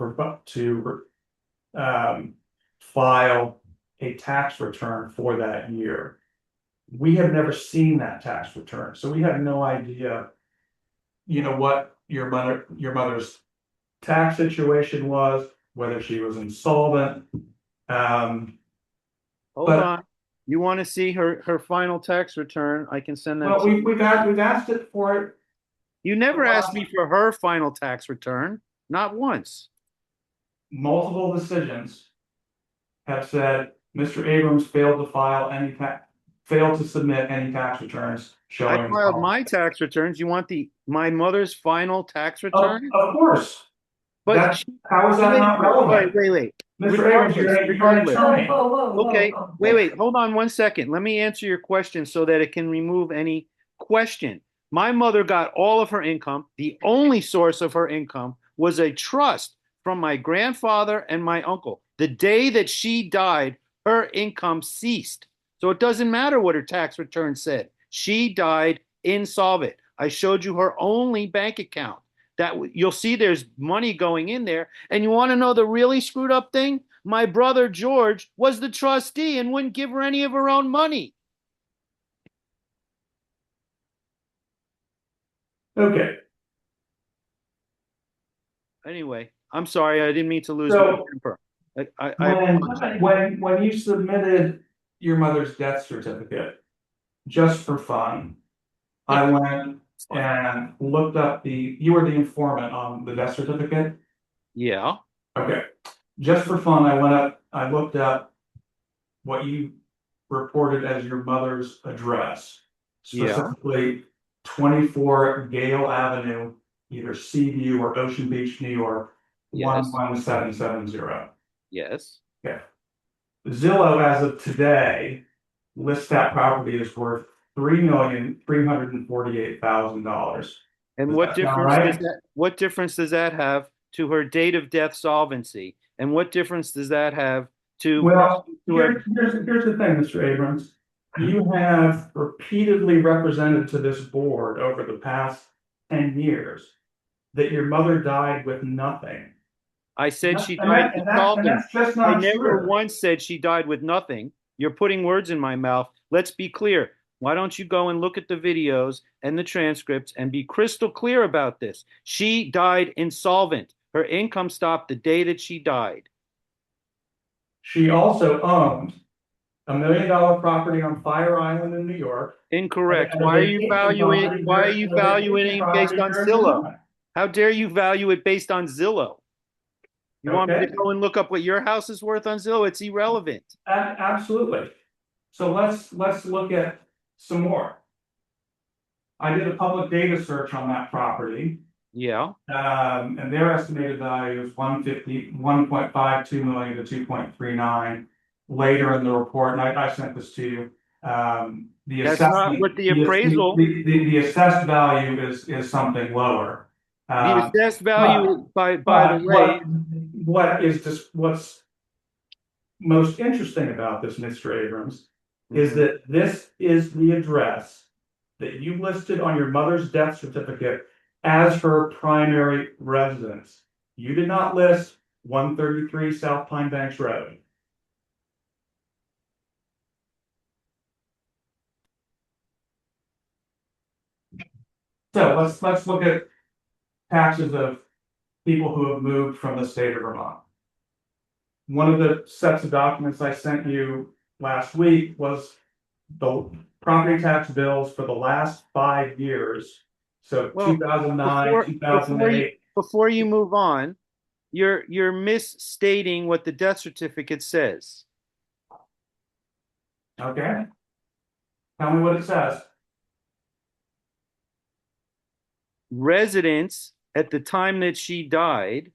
file a tax return for that year. We have never seen that tax return, so we have no idea, what your mother's tax situation was, whether she was insolvent. Um, Hold but on. You want to see her final tax return? I can send that well, to you. we've asked it for it. You The never asked last me for her final tax return, not once. multiple decisions have said Mr. Abrams failed to submit any tax returns I showing. filed my tax returns. You want my mother's final tax return? Of course, But how is that not relevant? wait. Mr. Abrams, you're an Regardless. attorney. Okay, wait. Hold on 1 second. Let me answer your question so that it can remove any question. My mother got all of her income. The only source of her income was a trust from my grandfather and my uncle. The day that she died, her income ceased. So it doesn't matter what her tax return said. She died insolvent. I showed you her only bank account. That you'll see there's money going in there. And you want to know the really screwed up thing? My brother George was the trustee and wouldn't give her any of her own money. Okay, Anyway, I'm sorry, I didn't mean to lose my so temper. I when you submitted your mother's death certificate, just for fun, Yeah, I went it's fine. and looked up you were the informant on the death certificate? Yeah, Okay, just for fun, I looked up what you reported as your mother's address. yeah, Specifically 24 Gale Avenue, either Seaview or Ocean Beach, New York, yes, 11770. yes. Okay. Zillow, as of today, lists that property as worth $3,348,000. And Does that sound right? what difference does that have to her date of death solvency? And what difference does that have to Well, to here's the thing, Mr. Abrams. You have repeatedly represented to this board over the past 10 years that your mother died with nothing. I said she And died and insolvent. that's just I not never true. once said she died with nothing. You're putting words in my mouth. Let's be clear. Why don't you go and look at the videos and the transcripts and be crystal clear about this? She died insolvent. Her income stopped the day that she died. She also owned $1 million property on Fire Island in New York. Incorrect. And a vacation property Why are you and a vacation valuing it based property on here in Zillow? Vermont. How dare you value it based on Zillow? You want me Okay, to go and look up what your house is worth on Zillow? It's irrelevant. absolutely. So let's look at some more. I did a public data search on that property. Yeah. And their estimated value is 1.52 million to 2.39. Later in the report, and I sent this to you. The That's not what assessment, the appraisal, the assessed value is something lower. the assessed But value by the way, what's most interesting about this, Mr. Abrams, is Mhm. that this is the address that you listed on your mother's death certificate as her primary residence. You did not list 133 South Pine Banks Road. So let's look at taxes of people who have moved from the state of Vermont. One of the sets of documents I sent you last week was the property tax bills for the last 5 years. So Well, 2009, 2008. before you move on, you're misstating what the death certificate says. Okay. Tell me what it says. Residence at the time that she died.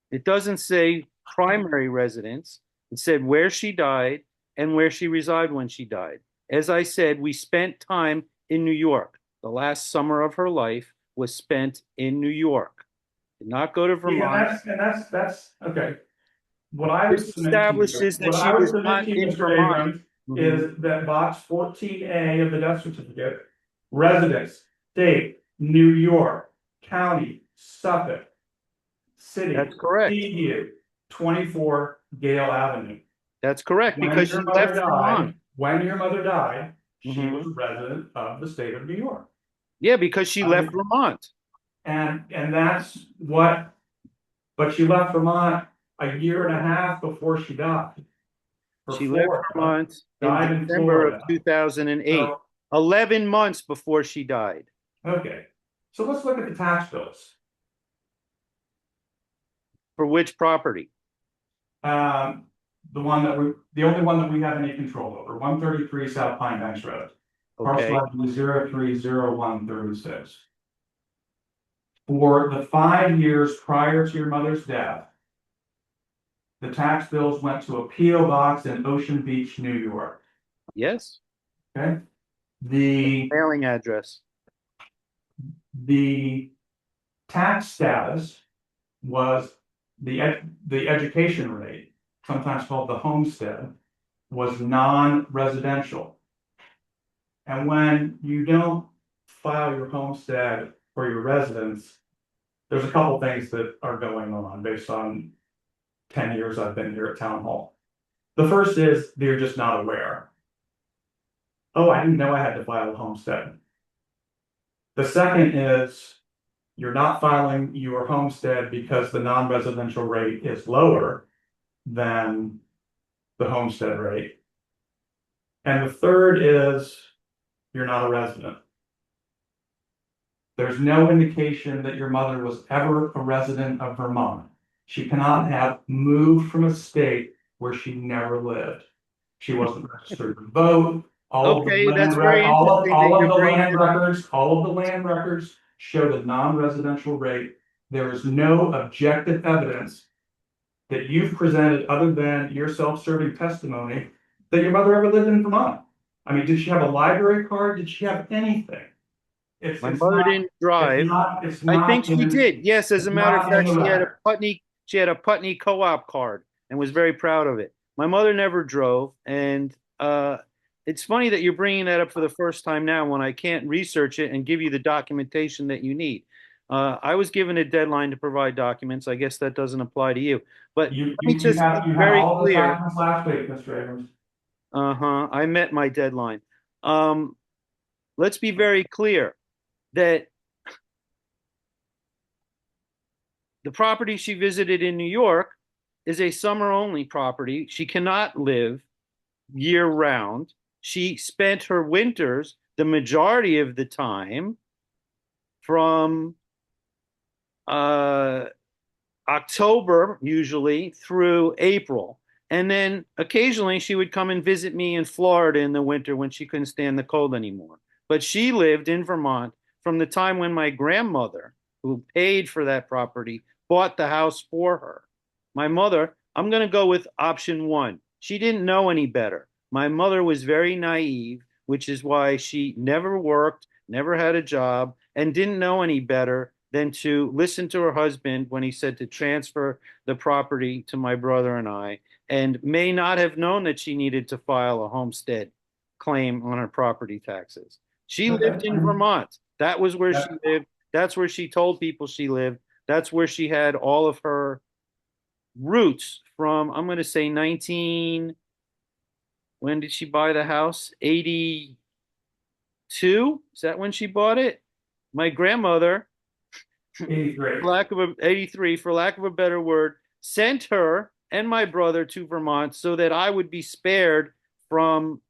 It doesn't say primary residence. It said where she died and where she resided when she died. As I said, we spent time in New York. The last summer of her life was spent in New York. Did not go to Vermont. That's okay. What I would This submit to you, establishes that what she I would was submit not to you, in Mr. Vermont. Abrams, Mhm. is that box 14A of the death certificate, residence, state, New York, county, Suffolk, city, That's correct. EU, 24 Gale Avenue. That's correct because she left Vermont. When your mother died, she was Mhm. a resident of the state of New York. Yeah, because she I left mean, Vermont. and that's what, but she left Vermont a year and a half before she died. For She left Florida, Vermont in died in December of Florida. 2008, So, 11 months before she died. okay, so let's look at the tax bills. For which property? The only one that we have any control over, 133 South Pine Banks Road. Parcel Okay. ID 030136. For the 5 years prior to your mother's death, the tax bills went to a P.O. box in Ocean Beach, New York. Yes. Okay. The Mailing address. tax status was the education rate, sometimes called the homestead, was non-residential. And when you don't file your homestead or your residence, there's a couple things that are going on based on 10 years I've been here at town hall. The first is they're just not aware. Oh, I didn't know I had to file a homestead. The second is you're not filing your homestead because the non-residential rate is lower than the homestead rate. And the third is you're not a resident. There's no indication that your mother was ever a resident of Vermont. She cannot have moved from a state where she never lived. She wasn't registered to vote. Okay, that's very interesting that All of you're the bringing land it up. records, all of the land records show the non-residential rate. There is no objective evidence that you've presented other than your self-serving testimony that your mother ever lived in Vermont. I mean, did she have a library card? Did she have anything? My mother didn't drive. It's I think not she did. Yes, as it's a matter of not in fact, the record. She had a Putney co-op card and was very proud of it. My mother never drove, and it's funny that you're bringing that up for the first time now when I can't research it and give you the documentation that you need. I was given a deadline to provide documents. I guess that doesn't apply to you. But let me just be You had very all the clear. documents last week, Mr. Abrams. Uh-huh. I met my deadline. Um, let's be very clear that the property she visited in New York is a summer only property. She cannot live year round. She spent her winters the majority of the time from uh, October, usually through April. And then occasionally she would come and visit me in Florida in the winter when she couldn't stand the cold anymore. But she lived in Vermont from the time when my grandmother, who paid for that property, bought the house for her. My mother, I'm going to go with option one. She didn't know any better. My mother was very naive, which is why she never worked, never had a job, and didn't know any better than to listen to her husband when he said to transfer the property to my brother and I, and may not have known that she needed to file a homestead claim on her property taxes. She lived Okay, in Vermont. That was where she that- lived. That's where she told people she lived. That's where she had all of her roots from, I'm going to say 19, when did she buy the house? 80, 82. Is that when she bought it? My grandmother, 83. for lack of a 83, for lack of a better word, sent her and my brother to Vermont so that I would be spared from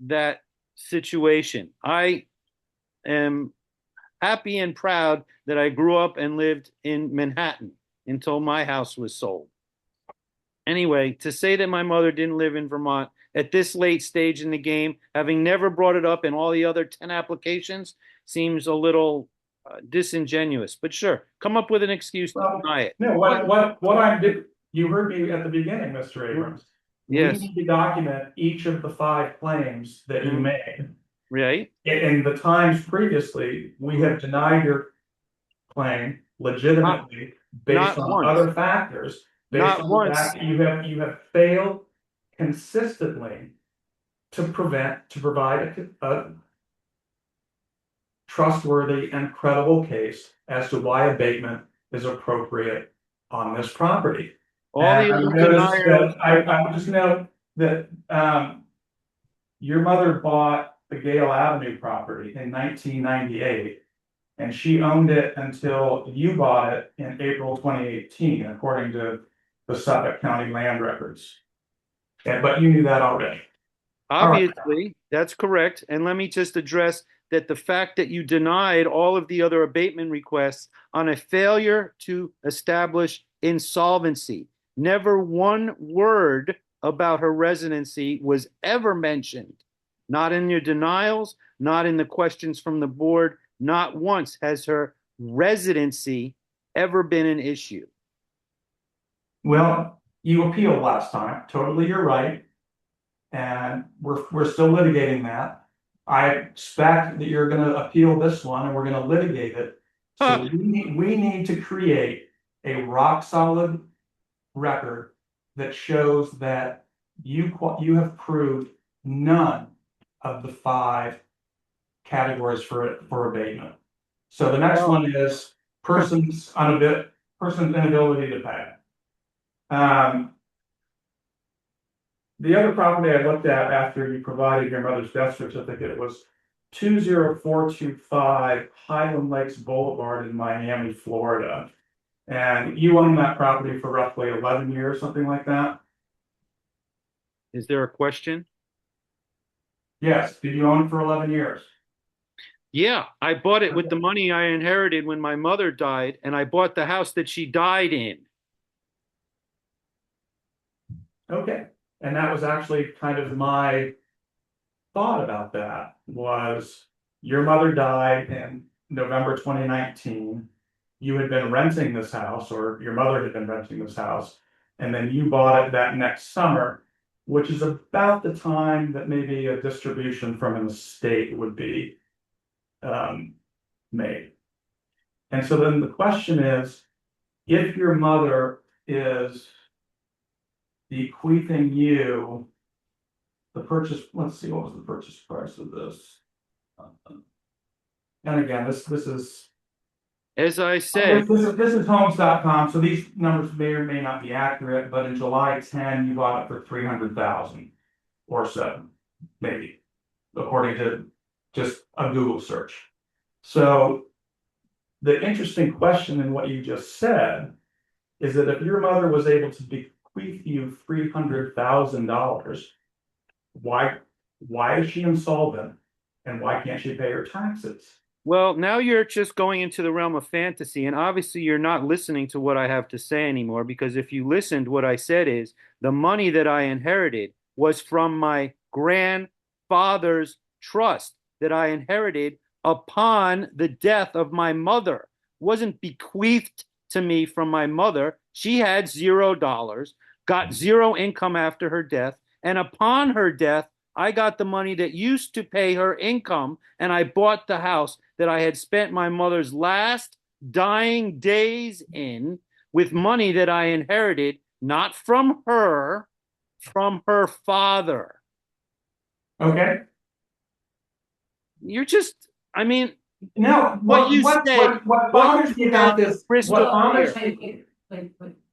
that situation. I am happy and proud that I grew up and lived in Manhattan until my house was sold. Anyway, to say that my mother didn't live in Vermont at this late stage in the game, having never brought it up in all the other 10 applications, seems a little disingenuous. But sure, come up with an excuse to Well, deny it. no, what I did, you heard me at the beginning, Mr. Abrams. We Yes. need to document each of the 5 claims that you Mhm. made. Right? In the times previously, we have denied your claim legitimately based Not on once. other factors, based Not on the once. fact that you have failed consistently to provide a trustworthy and credible case as to why abatement is appropriate on this property. All And the I other noticed deniers. that, I would just note that, your mother bought the Gale Avenue property in 1998. And she owned it until you bought it in April 2018, according to the Suffolk County land records. But you knew that already. All right. Obviously, that's correct. And let me just address that the fact that you denied all of the other abatement requests on a failure to establish insolvency. Never one word about her residency was ever mentioned. Not in your denials, not in the questions from the board. Not once has her residency ever been an issue. Well, you appealed last time. Totally, you're right. And we're still litigating that. I expect that you're gonna appeal this one and we're gonna litigate it. So we need to create a rock solid record that shows that you have proved none of the 5 categories for abatement. So the next Well, one is person's inability to pay. The other property I looked at after you provided your mother's death certificate was 20425 Highland Lakes Boulevard in Miami, Florida. And you owned that property for roughly 11 years, something like that? is there a question? Yes, did you own it for 11 years? Yeah, I bought it with the money I inherited when my mother died, and I bought the house that she died in. Okay, and that was actually kind of my thought about that was your mother died in November 2019. You had been renting this house, or your mother had been renting this house, and then you bought it that next summer, which is about the time that maybe a distribution from an estate would be made. And so then the question is, if your mother is bequeathing you the purchase, let's see, what was the purchase price of this? And again, this is As I said, this is homes.com, so these numbers may or may not be accurate, but in July 10, you bought it for 300,000 or so, maybe, according to just a Google search. So the interesting question in what you just said is that if your mother was able to bequeath you $300,000, why is she insolvent and why can't she pay her taxes? well, now you're just going into the realm of fantasy, and obviously you're not listening to what I have to say anymore, because if you listened, what I said is the money that I inherited was from my grandfather's trust that I inherited upon the death of my mother. It wasn't bequeathed to me from my mother. She had $0, got zero income after her death, and upon her death, I got the money that used to pay her income, and I bought the house that I had spent my mother's last dying days in with money that I inherited, not from her, from her father. Okay. You're just, I mean, No, what you said, what what bothers you me about said is this, crystal what bothers clear. me,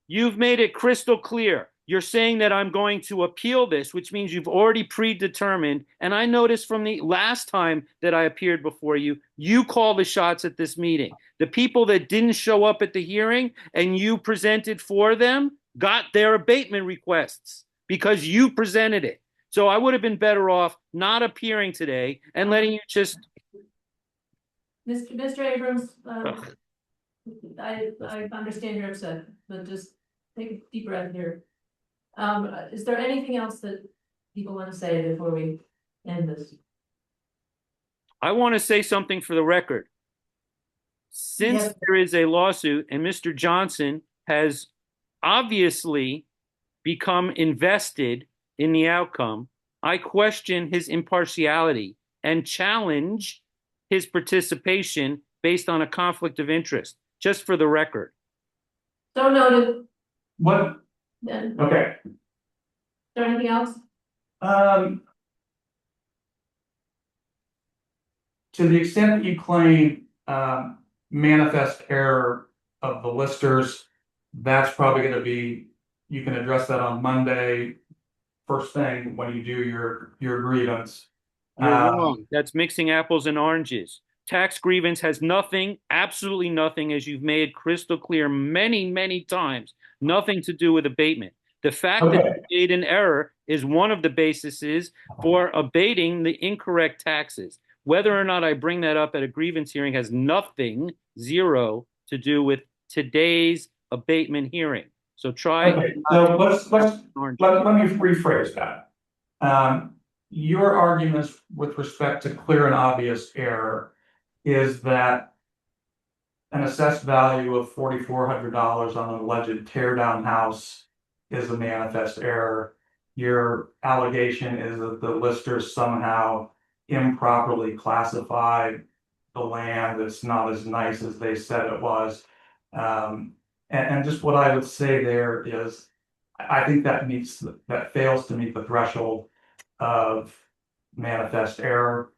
You've made it crystal clear. you're saying that I'm going to appeal this, which means you've already predetermined. And I noticed from the last time that I appeared before you, you call the shots at this meeting. The people that didn't show up at the hearing and you presented for them got their abatement requests because you presented it. So I would have been better off not appearing today and letting you just. Mr. Abrams, Ugh. I understand you're upset, but just take a deep breath here. Is there anything else that people want to say before we end this? I want to say something for the record. Since Yes. there is a lawsuit and Mr. Johnson has obviously become invested in the outcome, I question his impartiality and challenge his participation based on a conflict of interest, just for the record. So noted. What, Then, is okay, there anything else? um. To the extent that you claim, manifest error of the listers, that's probably gonna be, you can address that on Monday, first thing when you do your grievance. You're Um, wrong. That's mixing apples and oranges. Tax grievance has nothing, absolutely nothing, as you've made crystal clear many, many times, nothing to do with abatement. The fact that Okay. you made an error is one of the bases for abating the incorrect taxes. Whether or not I bring that up at a grievance hearing has nothing, zero, to do with today's abatement hearing. So try. Okay, so let me rephrase that. Your arguments with respect to clear and obvious error is that an assessed value of $4,400 on an alleged tear down house is a manifest error. Your allegation is that the listers somehow improperly classified the land that's not as nice as they said it was. And just what I would say there is, I think that fails to meet the threshold of manifest error.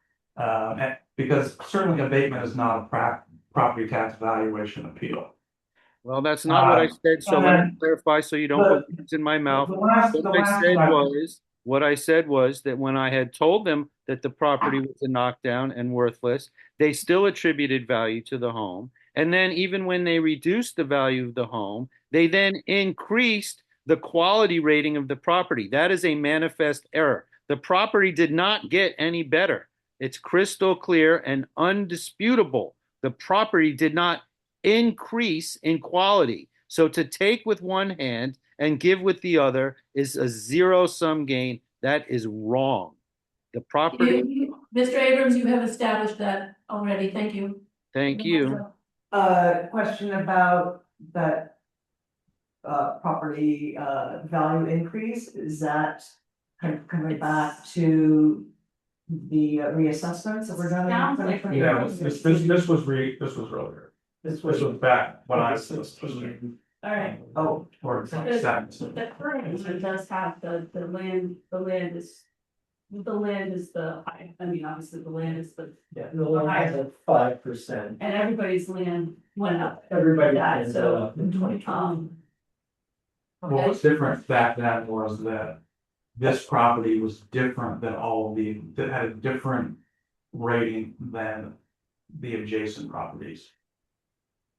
Because certainly abatement is not a property tax valuation appeal. Well, that's not what I said, so And let me then clarify so you don't put words in my mouth. What I said was that when I had told them that the property was a knockdown and worthless, they still attributed value to the home. And then even when they reduced the value of the home, they then increased the quality rating of the property. That is a manifest error. The property did not get any better. It's crystal clear and undisputable. The property did not increase in quality. So to take with one hand and give with the other is a zero sum game. That is wrong. The property. Mr. Abrams, you have established that already. Thank you. Thank you. Question about that. Property, value increase, is that coming back to the reassessments that were done in Sounds like- 2020? Yeah, this was earlier. This was back when I was. All right. Oh, Or The current one does have the land is the high, I mean, obviously the land is the, Yeah, the one has a 5%. and everybody's land went up. Everybody Yeah, can so, go up in 2020. What was different back then was that this property was different than that had a different rating than the adjacent properties.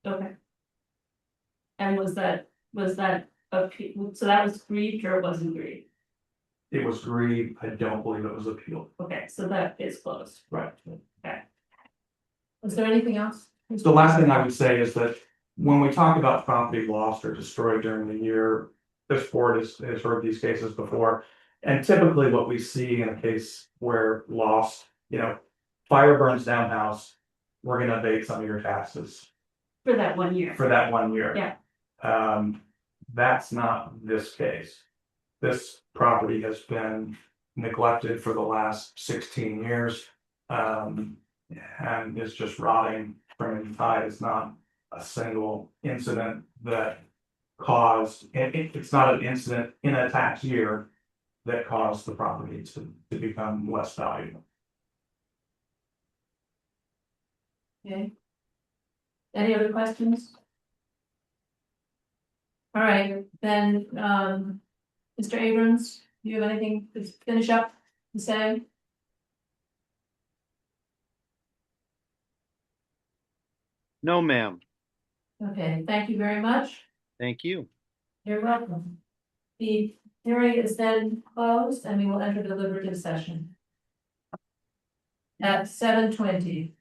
Okay. And was that, so that was grieved or it wasn't grieved? It was grieved. I don't believe it was appealed. Okay, so that is closed. Right. Is there anything else? The last thing I would say is that when we talk about property lost or destroyed during the year, this board has heard these cases before. And typically what we see in a case where lost, fire burns down house, we're gonna abate some of your taxes For that 1 year. for that 1 year. Yeah. That's not this case. This property has been neglected for the last 16 years. And is just rotting from inside. It's not a single incident that caused, it's not an incident in a tax year that caused the property to become less valuable. Okay. Any other questions? All right, then, Mr. Abrams, do you have anything to finish up to say? No, ma'am. Okay, thank you very much. Thank you. You're welcome. The hearing is then closed and we will enter deliberative session. At 7:20.